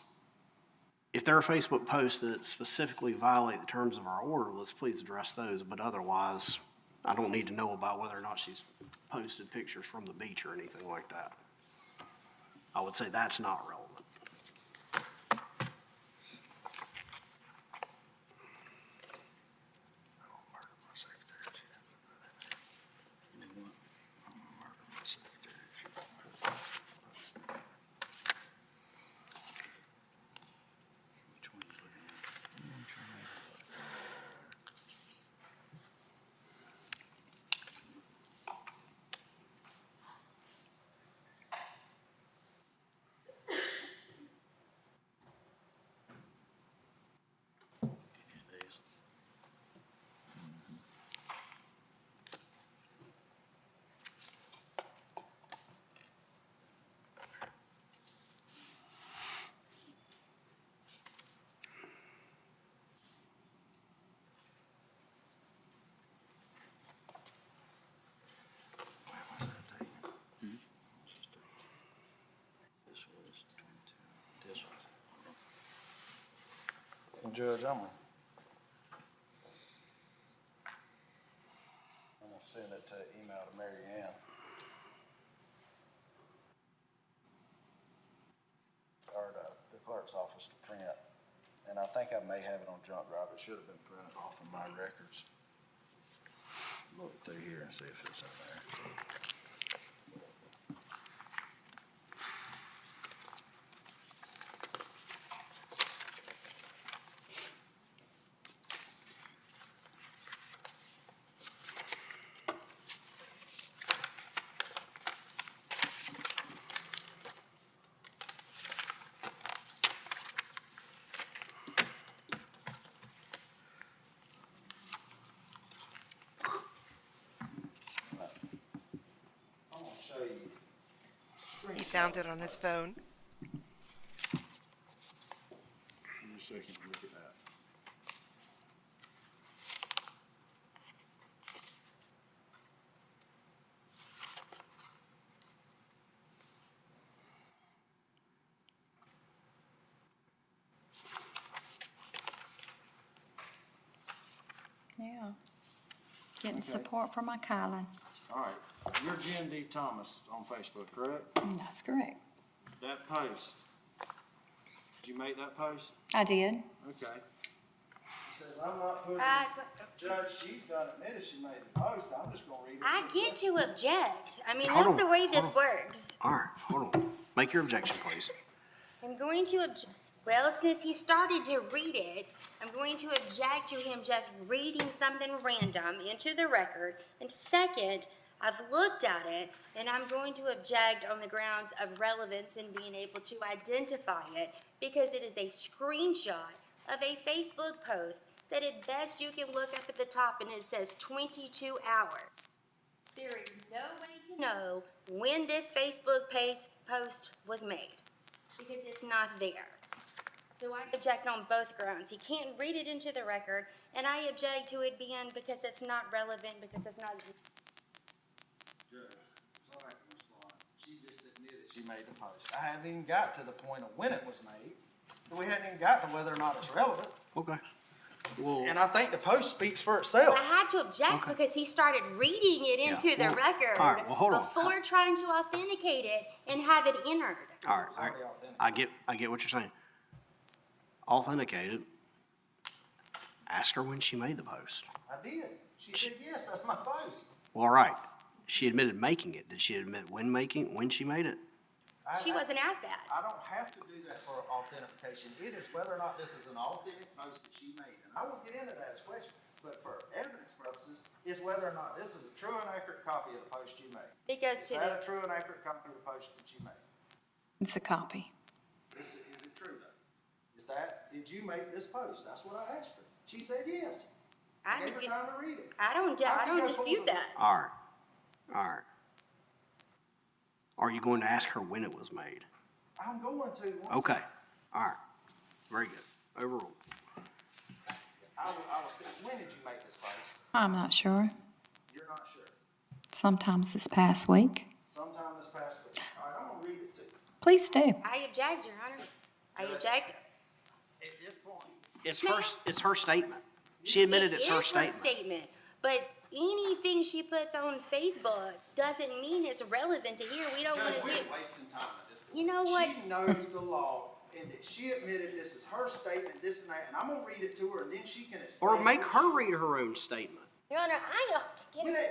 if there are Facebook posts that specifically violate the terms of our order, let's please address those. But otherwise, I don't need to know about whether or not she's posted pictures from the beach or anything like that. I would say that's not relevant. Judge, I'm gonna send it to email to Mary Ann. Or the clerk's office to print. And I think I may have it on junk drive. It should have been printed off of my records. Look through here and see if it's in there. found it on his phone. Give me a second to look at that. Yeah. Getting support from my Kylan. All right, you're Jen D. Thomas on Facebook, correct? That's correct. That post, did you make that post? I did. Okay. Says I'm not putting, I, Judge, she's done admitted she made the post, I'm just gonna read it. I get to object. I mean, Hold that's on, the way this hold on. works. All right, hold on. Make your objection, please. I'm going to well, since he started to read it, I'm going to object to him just reading something random into the record. And second, I've looked at it, and I'm going to object on the grounds of relevance and being able to identify it because it is a screenshot of a Facebook post that at best you can look up at the top and it says 22 hours. There is no way to know when this Facebook post was made because it's not there. So I object on both grounds. He can't read it into the record, and I object to it being because it's not relevant, because it's not. Judge, so I can respond. She just admitted she made the post. I haven't even got to the point of when it was made. We hadn't even got to whether or not it's relevant. Okay. Well, And I think the post speaks for itself. I had to object because he started reading it into Yeah, the well, record all right, well, hold on. before trying to authenticate it and have it entered. all right, I get what you're saying. Authenticate it. Ask her when she made the post. I did. She said, yes, that's my post. Well, all right. She admitted making it. Did she admit when she made it? She wasn't asked that. I don't have to do that for authentication. It is whether or not this is an authentic post that she made. And I won't get into that as question, but for evidence purposes, is whether or not this is a true and accurate copy of the post you made. It goes Is to that the, a true and accurate copy of the post that you made? It's a copy. Is it true though? Did you make this post? That's what I asked her. She said yes. I gave her time to read it. I don't dispute that. All right. All right. Are you going to ask her when it was made? I'm going to. Okay. All right. Very good. Overruled. When did you make this post? I'm not sure. You're not sure. Sometimes this past week. Sometime this past week. All right, I'm gonna read it to you. Please do. I object, Your Honor. I object. At this point, It's her statement. She admitted it's her It is her statement, but anything she puts on Facebook doesn't mean it's relevant to here. We don't want Judge, to we're get. wasting time at this point. You know what? She knows the law, and that she admitted this is her statement, this and that, and I'm gonna read it to her, and then she can explain. Or make what her she read wants. her own statement. Your Honor,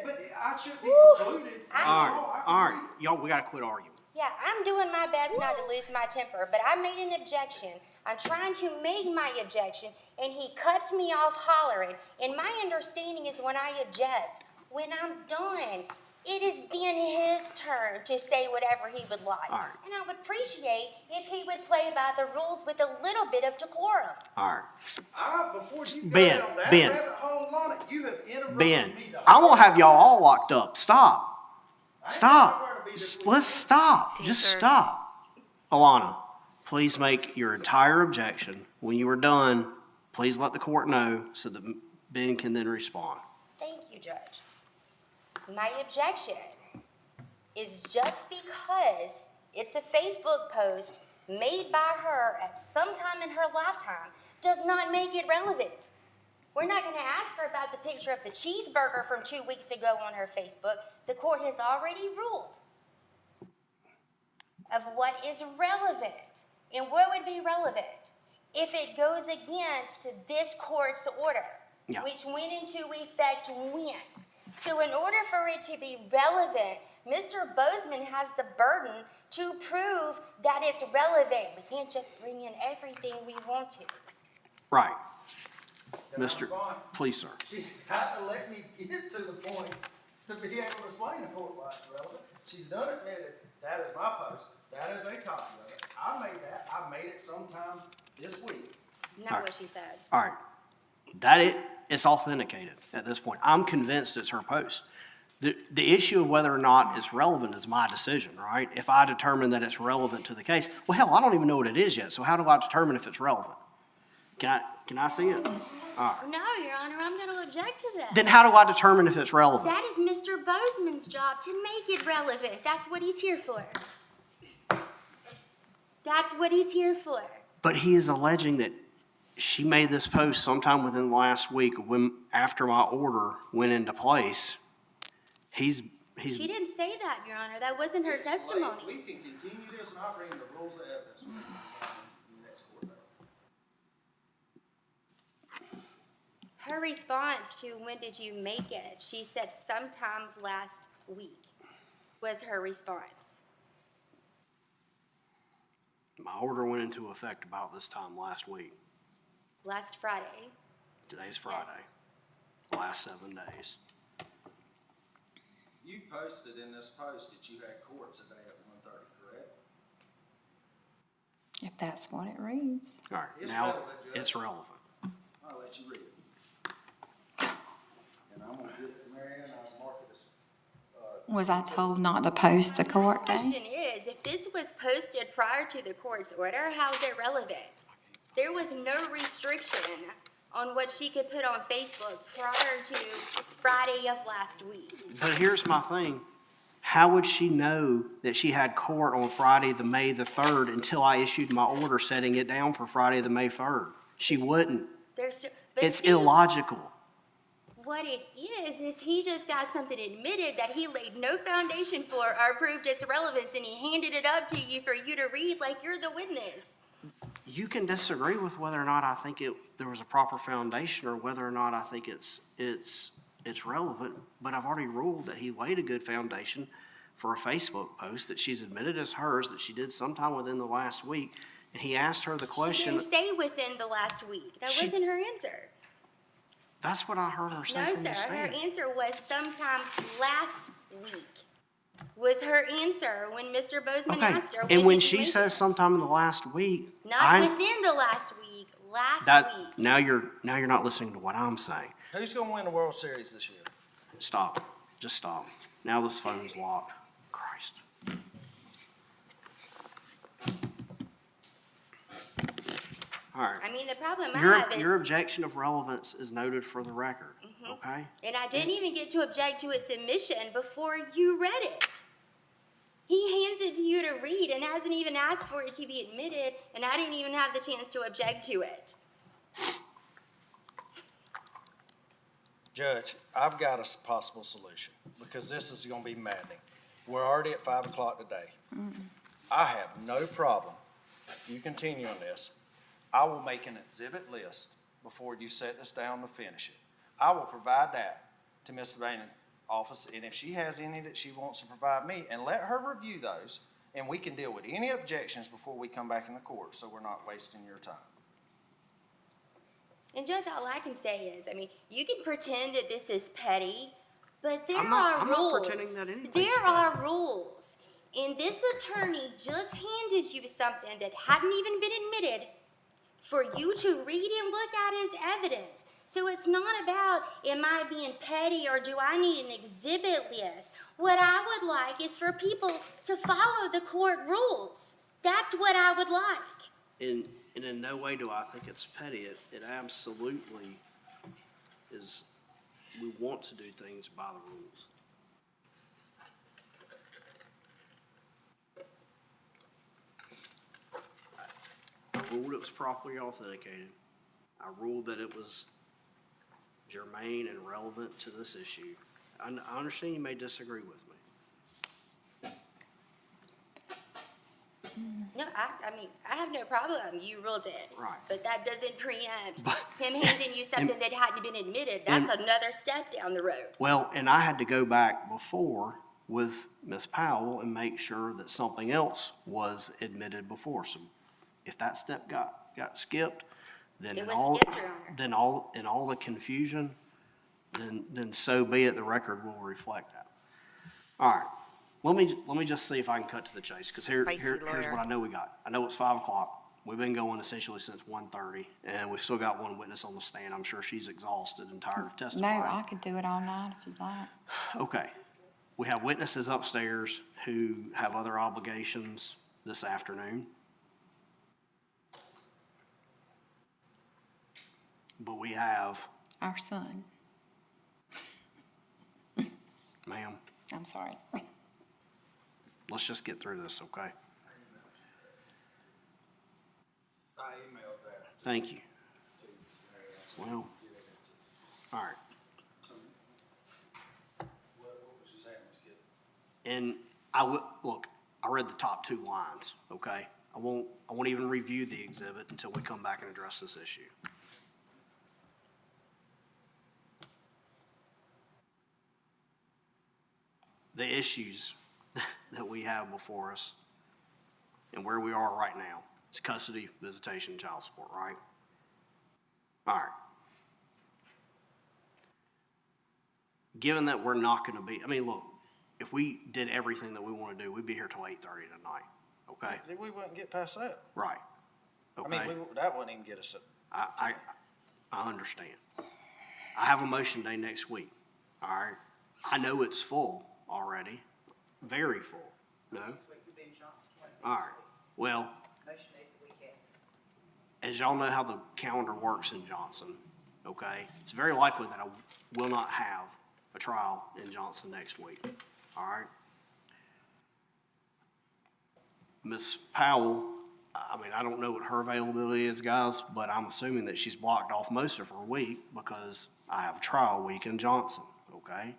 But I should be Woo! concluded. All right. Y'all, we gotta quit arguing. Yeah, I'm doing my best not to lose my temper, but I made an objection. I'm trying to make my objection, and he cuts me off hollering. And my understanding is when I object, when I'm done, it is then his turn to say whatever he would like. All right. And I would appreciate if he would play by the rules with a little bit of decorum. All right. Before you go Ben, down that Ben. rabbit hole on it, you have interrupted Ben, me. I won't have y'all all locked up. Stop. Stop. Let's stop. Yes, Just sir. stop. Alana, please make your entire objection. When you are done, please let the court know so that Ben can then respond. Thank you, Judge. My objection is just because it's a Facebook post made by her at some time in her lifetime does not make it relevant. We're not going to ask her about the picture of the cheeseburger from 2 weeks ago on her Facebook. The court has already ruled of what is relevant. And what would be relevant if it goes against this court's order, Yeah. which went into effect when? So in order for it to be relevant, Mr. Bozeman has the burden to prove that it's relevant. We can't just bring in everything we want to. Right. Can I Mr. respond? Please, sir. She's got to let me get to the point to be able to explain the court why it's relevant. She's done admitted, that is my post, that is a copy of it. I made that, I made it sometime this week. It's not what she said. All right. It's authenticated at this point. I'm convinced it's her post. The issue of whether or not it's relevant is my decision, right? If I determine that it's relevant to the case, well, hell, I don't even know what it is yet, so how do I determine if it's relevant? Can I see it? All right. No, Your Honor, I'm gonna object to that. Then how do I determine if it's relevant? That is Mr. Bozeman's job to make it relevant. That's what he's here for. That's what he's here for. But he is alleging that she made this post sometime within the last week when, after my order went into place. He's. She didn't say that, Your Honor. That wasn't her testimony. We can continue this and I'll bring the rules of evidence. Next court date. Her response to when did you make it, she said sometime last week was her response. My order went into effect about this time last week. Last Friday. Today's Friday. Last 7 days. You posted in this post that you had court today at 1:30, correct? If that's what it reads. All right, It's now relevant, Judge. it's relevant. I'll let you read it. And I'm gonna give it to Mary Ann, I'll mark it as, Was I told not to post the court The date? question is, if this was posted prior to the court's order, how is it relevant? There was no restriction on what she could put on Facebook prior to Friday of last week. But here's my thing. How would she know that she had court on Friday, the May the 3rd, until I issued my order setting it down for Friday, the May 3rd? She wouldn't. But It's see, illogical. what it is he just got something admitted that he laid no foundation for or proved its relevance, and he handed it up to you for you to read like you're the witness. You can disagree with whether or not I think there was a proper foundation or whether or not I think it's relevant, but I've already ruled that he laid a good foundation for a Facebook post that she's admitted as hers, that she did sometime within the last week, and he asked her the She question. didn't say within the last week. That wasn't her answer. That's what I heard her say No, from sir. the Her stand. answer was sometime last week. Was her answer when Mr. Bozeman Okay, asked her. and when did you she make says it? sometime in the last week, Not within the last week, last week. now you're not listening to what I'm saying. who's gonna win the World Series this year? Stop. Just stop. Now this phone's locked. Christ. All right. I mean, the problem I Your have is, objection of relevance is noted for the record, okay? and I didn't even get to object to its admission before you read it. He hands it to you to read and hasn't even asked for it to be admitted, and I didn't even have the chance to object to it. Judge, I've got a possible solution, because this is gonna be maddening. We're already at 5 o'clock today. I have no problem. You continue on this. I will make an exhibit list before you set this down to finish it. I will provide that to Ms. Vanen's office, and if she has any that she wants to provide me, and let her review those, and we can deal with any objections before we come back in the court, so we're not wasting your time. And Judge, all I can say is, I mean, you can pretend that this is petty, but there I'm are rules. not pretending that anything's There petty. are rules. And this attorney just handed you something that hadn't even been admitted for you to read and look at as evidence. So it's not about, am I being petty or do I need an exhibit list? What I would like is for people to follow the court rules. That's what I would like. And in no way do I think it's petty. It absolutely is, we want to do things by the rules. I ruled it was properly authenticated. I ruled that it was germane and relevant to this issue. I understand you may disagree with me. No, I mean, I have no problem. You ruled it. Right. But that doesn't preempt him handing you something that hadn't been admitted. That's another step down the road. Well, and I had to go back before with Ms. Powell and make sure that something else was admitted before. So if that step got skipped, then It in was all, skipped, Your Honor. then in all the confusion, then so be it. The record will reflect that. All right. Let me just see if I can cut to the chase, because here's lawyer. what I know we got. I know it's 5 o'clock. We've been going essentially since 1:30, and we've still got one witness on the stand. I'm sure she's exhausted and tired of No, testifying. I could do it all night if you'd like. Okay, We have witnesses upstairs who have other obligations this afternoon. But we have, Our son. ma'am, I'm sorry. let's just get through this, okay? I emailed that. Thank you. Well, all right. What was you saying, Ms. Gill? And look, I read the top 2 lines, okay? I won't even review the exhibit until we come back and address this issue. The issues that we have before us and where we are right now is custody, visitation, child support, right? All right. Given that we're not gonna be, I mean, look, if we did everything that we wanna do, we'd be here till 8:30 tonight, okay? We wouldn't get past that. Right. I Okay, mean, that wouldn't even get us. I understand. I have a motion day next week, all right? I know it's full already, very full, no? All right, well, as y'all know how the calendar works in Johnson, okay? It's very likely that I will not have a trial in Johnson next week, all right? Ms. Powell, I mean, I don't know what her availability is, guys, but I'm assuming that she's blocked off most of her week because I have a trial week in Johnson, okay?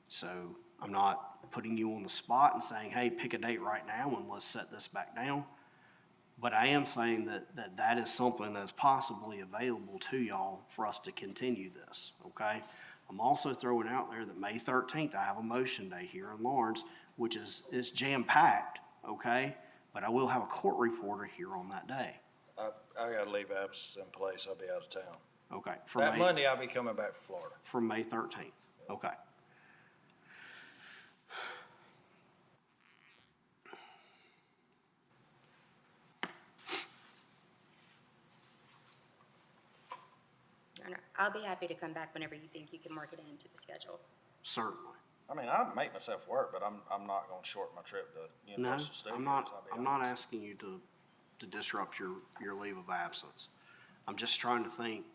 So I'm not putting you on the spot and saying, hey, pick a date right now and let's set this back down. But I am saying that is something that's possibly available to y'all for us to continue this, okay? I'm also throwing out there that May 13th, I have a motion day here in Lawrence, which is jam-packed, okay? But I will have a court reporter here on that day. I gotta leave absence in place. I'll be out of town. Okay. That Monday, I'll be coming back from Florida. From May 13th, okay. I'll be happy to come back whenever you think you can work it into the schedule. Certainly. I mean, I make myself work, but I'm not gonna shorten my trip to No, Universal Studios. I'm not asking you to disrupt your leave of absence. I'm just trying to think,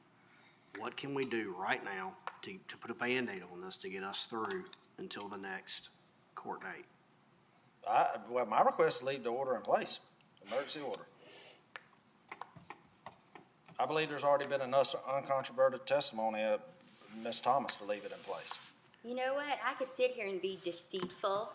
what can we do right now to put a Band-Aid on this to get us through until the next court date? Well, my request is leave the order in place, emergency order. I believe there's already been enough uncontroverted testimony of Ms. Thomas to leave it in place. You know what? I could sit here and be deceitful,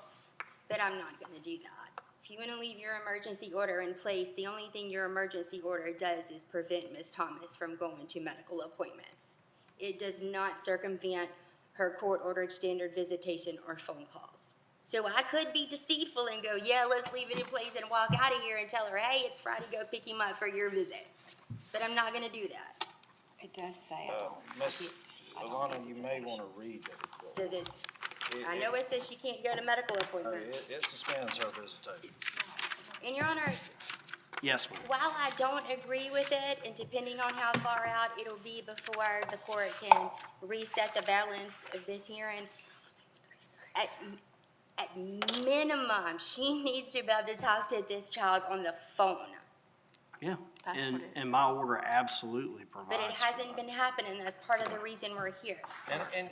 but I'm not gonna do that. If you wanna leave your emergency order in place, the only thing your emergency order does is prevent Ms. Thomas from going to medical appointments. It does not circumvent her court-ordered standard visitation or phone calls. So I could be deceitful and go, yeah, let's leave it in place and walk out of here and tell her, hey, it's Friday, go pick him up for your visit. But I'm not gonna do that. It does say. Ms. Alana, you may wanna read that. Does it? I know it says she can't go to medical appointments. It suspends her visitation. And Your Honor, Yes, ma'am. while I don't agree with it, and depending on how far out it'll be before the court can reset the balance of this hearing, at minimum, she needs to be able to talk to this child on the phone. Yeah, That's and, what it and my order absolutely provides. But it hasn't been happening. That's part of the reason we're here.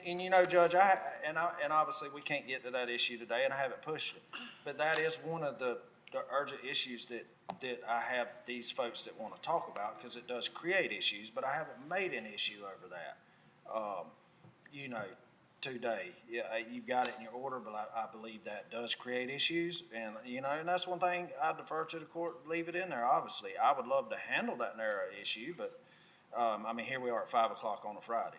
And you know, Judge, and obviously we can't get to that issue today, and I haven't pushed it. But that is one of the urgent issues that I have these folks that want to talk about, because it does create issues, but I haven't made an issue over that. You know, today, yeah, you've got it in your order, but I believe that does create issues. And, you know, and that's one thing I defer to the court, leave it in there, obviously. I would love to handle that narrow issue, but, I mean, here we are at 5 o'clock on a Friday.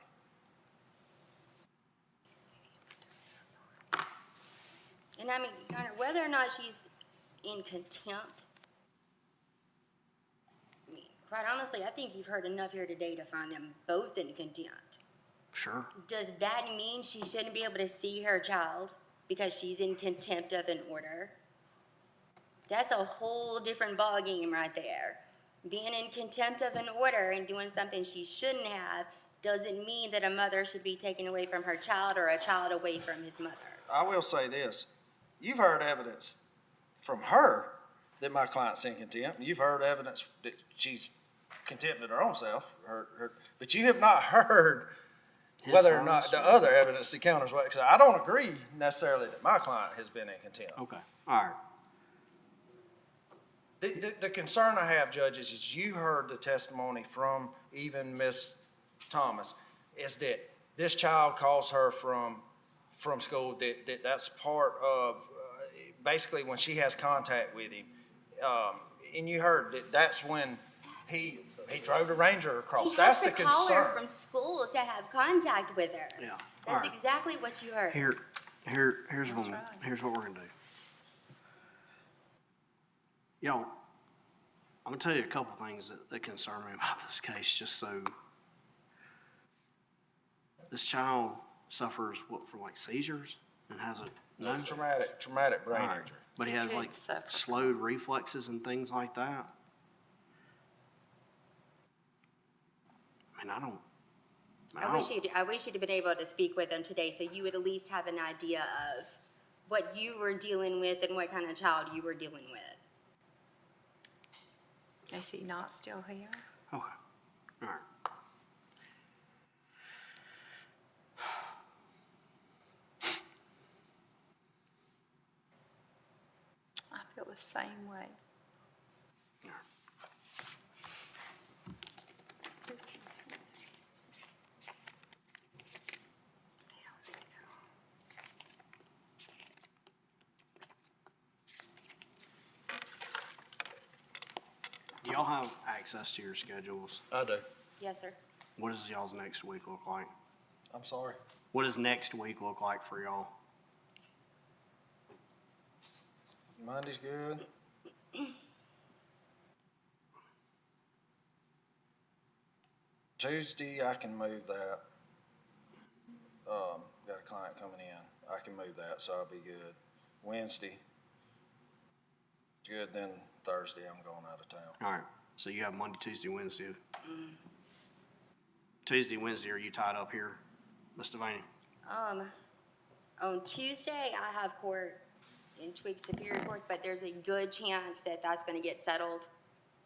And I mean, Your Honor, whether or not she's in contempt, I mean, quite honestly, I think you've heard enough here today to find them both in contempt. Sure. Does that mean she shouldn't be able to see her child because she's in contempt of an order? That's a whole different ballgame right there. Being in contempt of an order and doing something she shouldn't have doesn't mean that a mother should be taken away from her child or a child away from his mother. I will say this, you've heard evidence from her that my client's in contempt. You've heard evidence that she's contempted her own self, but you have not heard whether or not the other evidence that counters what, because I don't agree necessarily that my client has been in contempt. Okay, all right. The concern I have, judges, is you heard the testimony from even Miss Thomas, is that this child calls her from school, that's part of, basically when she has contact with him. And you heard that's when he drove the Ranger across. He That's has the to call her concern. from school to have contact with her. Yeah. That's Alright. exactly what you heard. Here's what we're gonna do. Y'all, I'm gonna tell you a couple things that concern me about this case, just so. This child suffers from like seizures and has no? Traumatic brain Alright. injury. But he has Could like suffer. slowed reflexes and things like that. I mean, I wish you'd have been able to speak with him today, so you would at least have an idea of what you were dealing with and what kind of child you were dealing with. Is he not still here? Okay, all right. I feel the same way. Do y'all have access to your schedules? I do. Yes, sir. What does y'all's next week look like? I'm sorry. What does next week look like for y'all? Monday's good. Tuesday, I can move that. Got a client coming in. I can move that, so I'll be good. Wednesday, good. Then Thursday, I'm going out of town. All right, so you have Monday, Tuesday, Wednesday. Tuesday, Wednesday, are you tied up here, Ms. Devaney? On Tuesday, I have court in Twiggs Superior Court, but there's a good chance that that's gonna get settled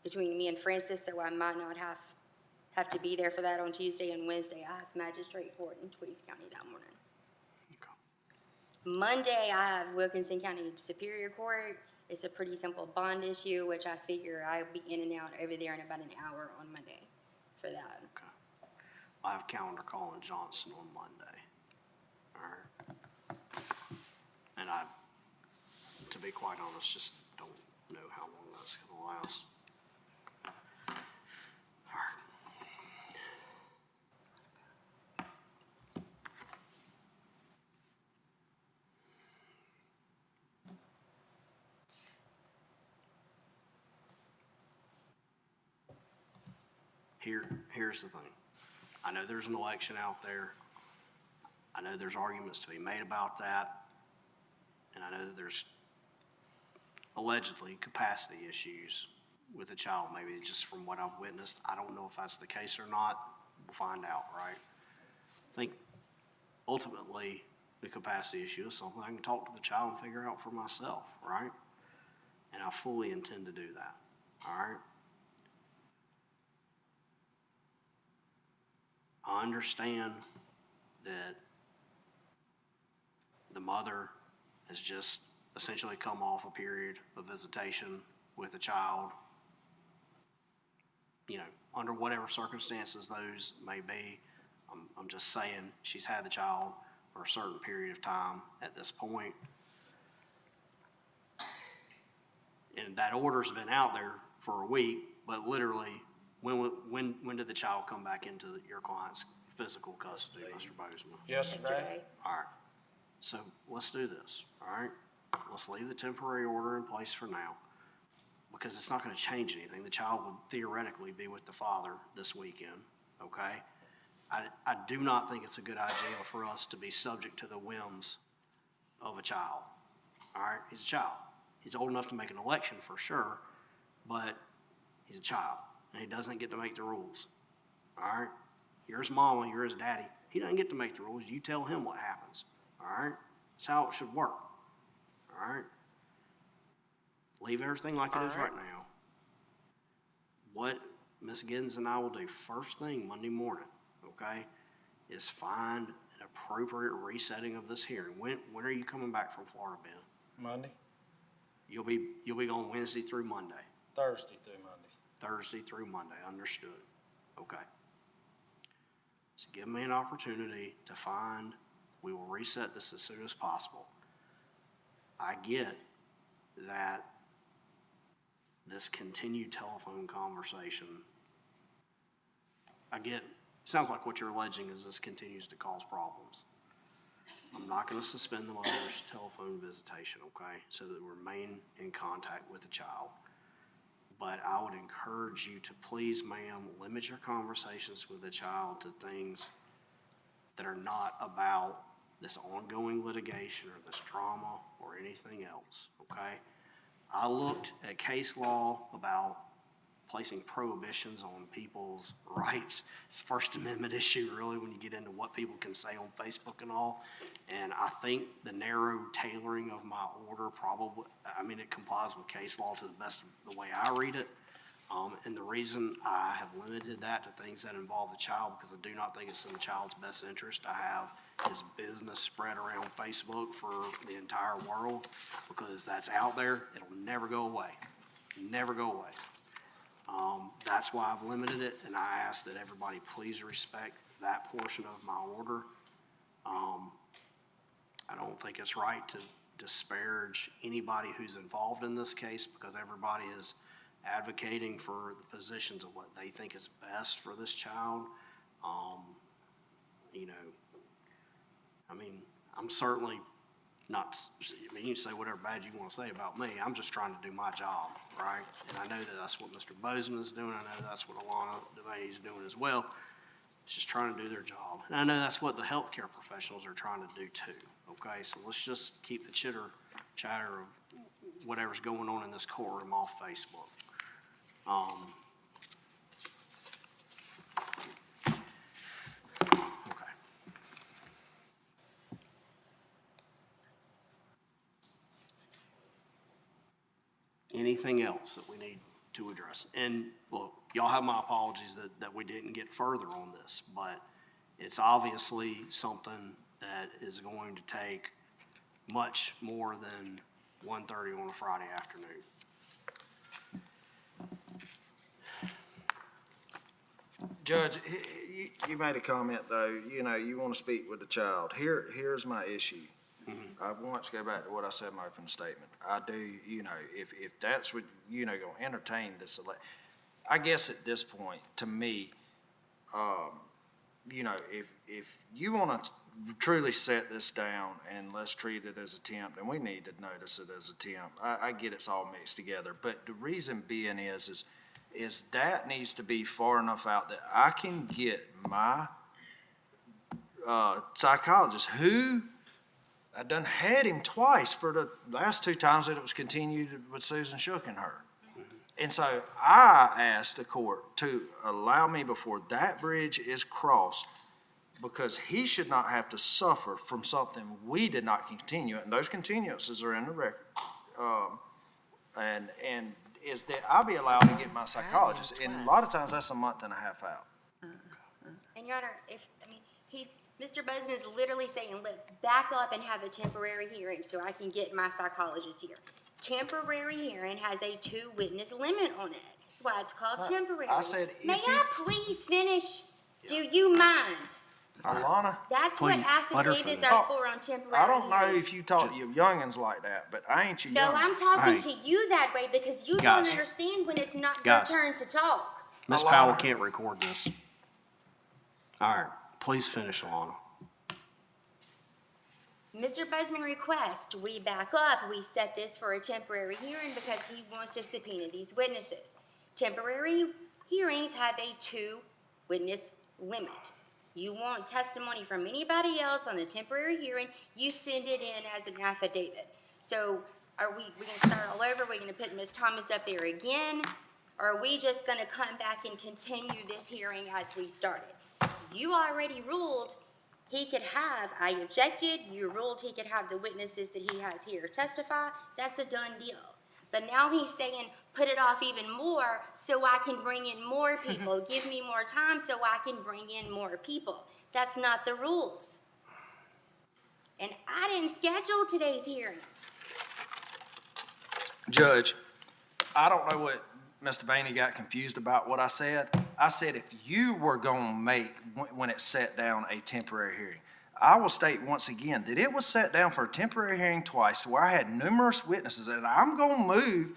between me and Francis, so I might not have to be there for that on Tuesday. And Wednesday, I have magistrate court in Twiggs County that morning. Okay. Monday, I have Wilkinson County Superior Court. It's a pretty simple bond issue, which I figure I'll be in and out over there in about an hour on Monday for that. Okay. I have calendar call in Johnson on Monday. All right. And I, to be quite honest, just don't know how long that's gonna last. All right. Here's the thing. I know there's an election out there. I know there's arguments to be made about that. And I know that there's allegedly capacity issues with a child, maybe just from what I've witnessed. I don't know if that's the case or not. We'll find out, right? I think ultimately the capacity issue is something I can talk to the child and figure out for myself, right? And I fully intend to do that, all right? I understand that the mother has just essentially come off a period of visitation with a child, you know, under whatever circumstances those may be. I'm just saying she's had the child for a certain period of time at this point. And that order's been out there for a week, but literally, when did the child come back into your client's physical custody, Mr. Bozeman? Yesterday. All right, so let's do this, all right? Let's leave the temporary order in place for now, because it's not gonna change anything. The child would theoretically be with the father this weekend, okay? I do not think it's a good idea for us to be subject to the whims of a child, all right? He's a child. He's old enough to make an election for sure, but he's a child, and he doesn't get to make the rules, all right? You're his mama, you're his daddy. He doesn't get to make the rules. You tell him what happens, all right? That's how it should work. All right? Leave everything like it is right now. What Ms. Giddens and I will do first thing Monday morning, okay, is find an appropriate resetting of this hearing. When are you coming back from Florida, Ben? Monday, You'll be gone Wednesday through Monday. Thursday through Monday. Thursday through Monday, understood. Okay. So give me an opportunity to find, we will reset this as soon as possible. I get that this continued telephone conversation, sounds like what you're alleging is this continues to cause problems. I'm not gonna suspend the mother's telephone visitation, okay, so that we remain in contact with the child. But I would encourage you to please, ma'am, limit your conversations with the child to things that are not about this ongoing litigation or this drama or anything else, okay? I looked at case law about placing prohibitions on people's rights. It's a First Amendment issue, really, when you get into what people can say on Facebook and all. And I think the narrow tailoring of my order probably, it complies with case law to the best of the way I read it. And the reason I have limited that to things that involve the child, because I do not think it's in the child's best interest to have his business spread around Facebook for the entire world, because that's out there. It'll never go away. Never go away. That's why I've limited it, and I ask that everybody please respect that portion of my order. I don't think it's right to disparage anybody who's involved in this case, because everybody is advocating for the positions of what they think is best for this child. I'm certainly not, you can say whatever bad you want to say about me. I'm just trying to do my job, right? And I know that that's what Mr. Bozeman is doing. I know that's what Alana Devane is doing as well. It's just trying to do their job. And I know that's what the healthcare professionals are trying to do too, okay? So let's just keep the chatter of whatever's going on in this courtroom off Facebook. Okay. Anything else that we need to address? And look, y'all have my apologies that we didn't get further on this, but it's obviously something that is going to take much more than 1:30 on a Friday afternoon. Judge, you made a comment though, you want to speak with the child. Here's my issue. I want to go back to what I said in my opening statement. I do, if that's what, going to entertain this, I guess at this point, to me, if you want to truly set this down and let's treat it as attempt, and we need to notice it as attempt. I get it's all mixed together, but the reason being is that needs to be far enough out that I can get my psychologist, who I done had him twice for the last two times that it was continued with Susan Shook and her. And so I asked the court to allow me before that bridge is crossed, because he should not have to suffer from something we did not continue, and those continuances are in the record. And is that I'll be allowed to get my psychologist, and a lot of times that's a month and a half out. And Your Honor, Mr. Bozeman is literally saying, let's back up and have a temporary hearing so I can get my psychologist here. Temporary hearing has a 2-witness limit on it. That's why it's called temporary. I said, May I please finish? Do you mind? Alana? That's what Please, let her affidavits finish. are for on temporary I don't know hearings. if you talk to your youngins like that, but I ain't your No, youngin. I'm talking Hey. to you that way because you Guys. don't understand when it's not Guys. your turn to talk. Ms. Alana. Powell can't record this. All right, please finish, Alana. Mr. Bozeman requests we back up, we set this for a temporary hearing because he wants to subpoena these witnesses. Temporary hearings have a 2-witness limit. You want testimony from anybody else on a temporary hearing, you send it in as an affidavit. So are we gonna start all over? We're gonna put Ms. Thomas up there again? Or are we just gonna come back and continue this hearing as we started? You already ruled He could have, I objected, you ruled he could have the witnesses that he has here testify, that's a done deal. But now he's saying, put it off even more so I can bring in more people. Give me more time so I can bring in more people. That's not the rules. And I didn't schedule today's hearing. Judge, I don't know what Mr. Vaney got confused about what I said. I said if you were going to make, when it's set down, a temporary hearing, I will state once again that it was set down for a temporary hearing twice to where I had numerous witnesses, and I'm going to move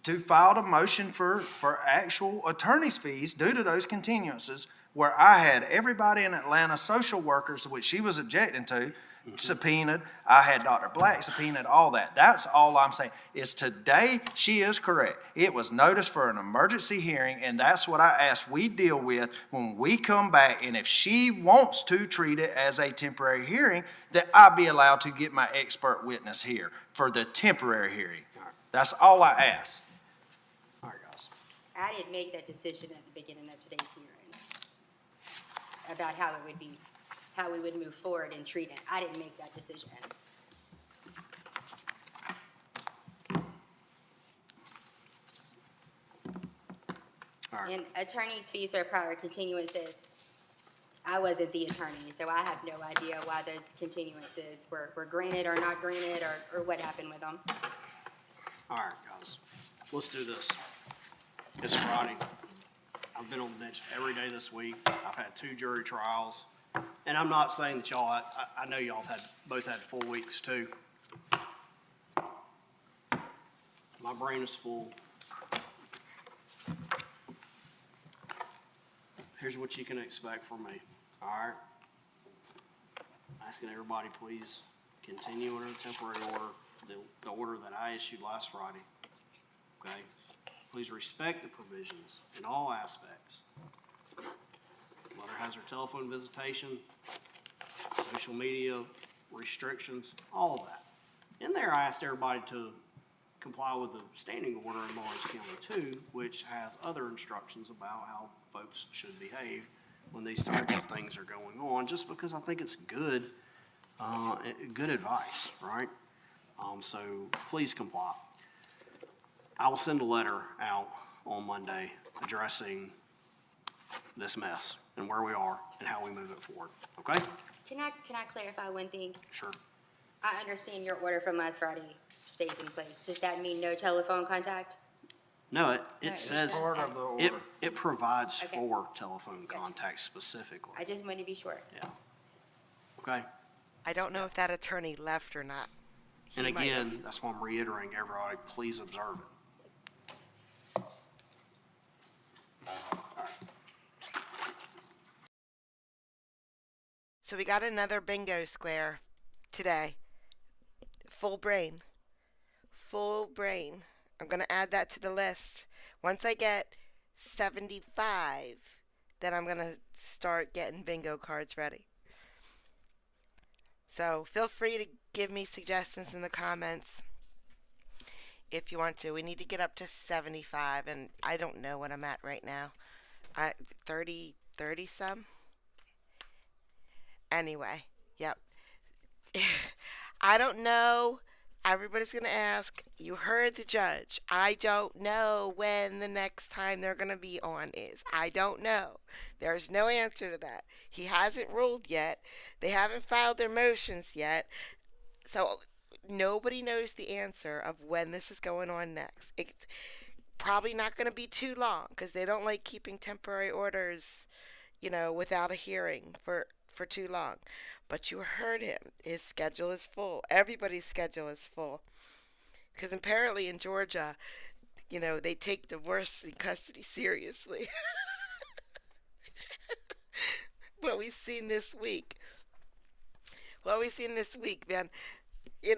to file a motion for actual attorney's fees due to those continuances where I had everybody in Atlanta, social workers, which she was objecting to, subpoenaed. I had Dr. Black subpoenaed, all that. That's all I'm saying. Is today, she is correct. It was noticed for an emergency hearing, and that's what I asked we deal with when we come back. And if she wants to treat it as a temporary hearing, that I be allowed to get my expert witness here for the temporary hearing. That's all I asked. All right, guys. I didn't make that decision at the beginning of today's hearing about how it would be, how we would move forward and treat it. I didn't make that decision. All right. And attorney's fees are prior continuances. I wasn't the attorney, so I have no idea why those continuances were granted or not granted or what happened with them. All right, guys, let's do this. It's Friday. I've been on the bench every day this week. I've had 2 jury trials. And I'm not saying that y'all, I know y'all have both had full weeks too. My brain is full. Here's what you can expect from me, all right? Asking everybody, please continue under the temporary order, the order that I issued last Friday, okay? Please respect the provisions in all aspects. Letter hazard telephone visitation, social media restrictions, all of that. In there, I asked everybody to comply with the standing order in Lawrence County too, which has other instructions about how folks should behave when these types of things are going on, just because I think it's good, good advice, right? So please comply. I will send a letter out on Monday addressing this mess and where we are and how we move it forward, okay? Can I clarify one thing? Sure. I understand your order from last Friday stays in place. Does that mean no telephone contact? No, it says, Part of the order. it provides Okay. for telephone contact specifically, I just wanted to be sure. yeah. Okay? I don't know if that attorney left or not. And He might have. again, that's why I'm reiterating, everybody, please observe it. So we got another bingo square today. Full brain. Full brain. I'm going to add that to the list. Once I get 75, then I'm going to start getting bingo cards ready. So feel free to give me suggestions in the comments if you want to. We need to get up to 75, and I don't know what I'm at right now. 30 some? Anyway, yep. I don't know. Everybody's going to ask, you heard the judge. I don't know when the next time they're going to be on is. I don't know. There's no answer to that. He hasn't ruled yet. They haven't filed their motions yet. So nobody knows the answer of when this is going on next. It's probably not going to be too long because they don't like keeping temporary orders, without a hearing for too long. But you heard him. His schedule is full. Everybody's schedule is full. Because apparently in Georgia, they take divorce in custody seriously. What we've seen this week. Man.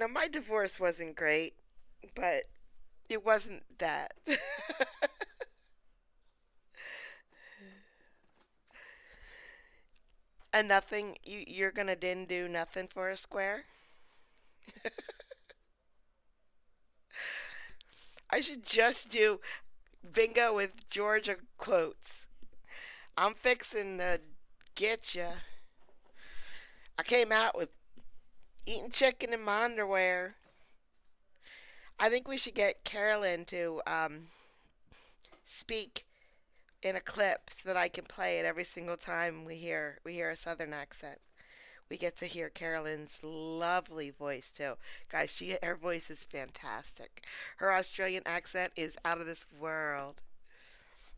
My divorce wasn't great, but it wasn't that. And nothing, you're gonna didn't do nothing for a square? I should just do bingo with Georgia quotes. I'm fixing to get ya. I came out with eating chicken in my underwear. I think we should get Carolyn to speak in a clip so that I can play it every single time we hear a southern accent. We get to hear Carolyn's lovely voice too. Guys, her voice is fantastic. Her Australian accent is out of this world.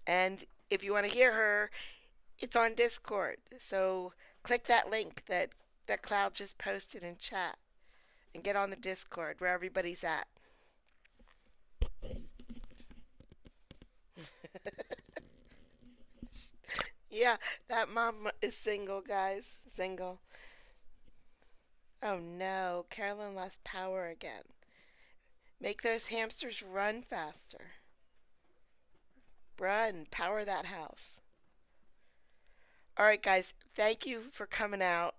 And if you want to hear her, it's on Discord. So click that link that Cloud just posted in chat and get on the Discord where everybody's at. Yeah, that mom is single, guys. Single. Oh no, Carolyn lost power again. Make those hamsters run faster. Run, power that house. All right, guys, thank you for coming out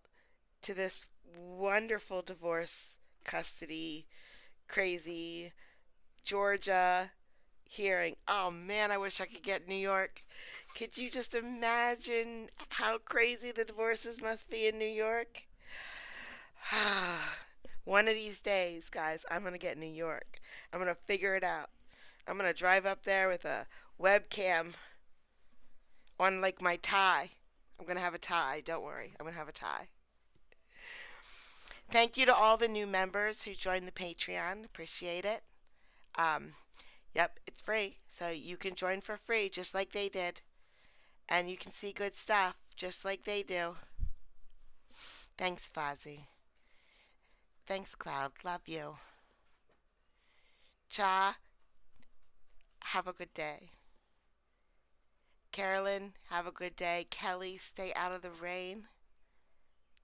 to this wonderful divorce, custody, crazy Georgia hearing. Oh man, I wish I could get New York. Could you just imagine how crazy the divorces must be in New York? One of these days, guys, I'm going to get New York. I'm going to figure it out. I'm going to drive up there with a webcam on like my tie. I'm going to have a tie. Don't worry. I'm going to have a tie. Thank you to all the new members who joined the Patreon. Appreciate it. Yep, it's free. So you can join for free just like they did. And you can see good stuff just like they do. Thanks, Fozzie. Thanks, Cloud. Love you. Cha, have a good day. Carolyn, have a good day. Kelly, stay out of the rain.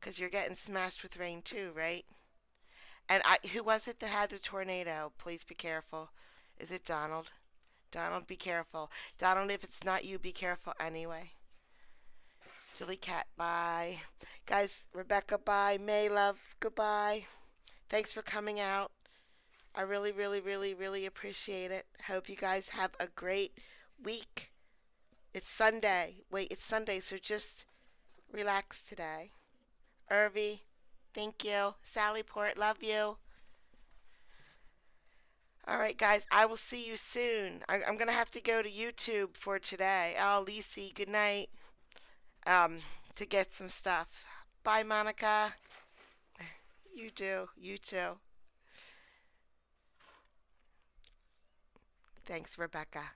Because you're getting smashed with rain too, right? And who was it that had the tornado? Please be careful. Is it Donald? Donald, be careful. Donald, if it's not you, be careful anyway. Jilly Cat, bye. Guys, Rebecca, bye. May, love, goodbye. Thanks for coming out. I really, really, really, really appreciate it. Hope you guys have a great week. It's Sunday. Wait, it's Sunday, so just relax today. Irvy, thank you. Sally Port, love you. All right, guys, I will see you soon. I'm going to have to go to YouTube for today. Oh, Lisi, good night. To get some stuff. Bye, Monica. You do. You too. Thanks, Rebecca.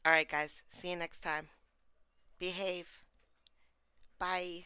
All right, guys. See you next time. Behave. Bye.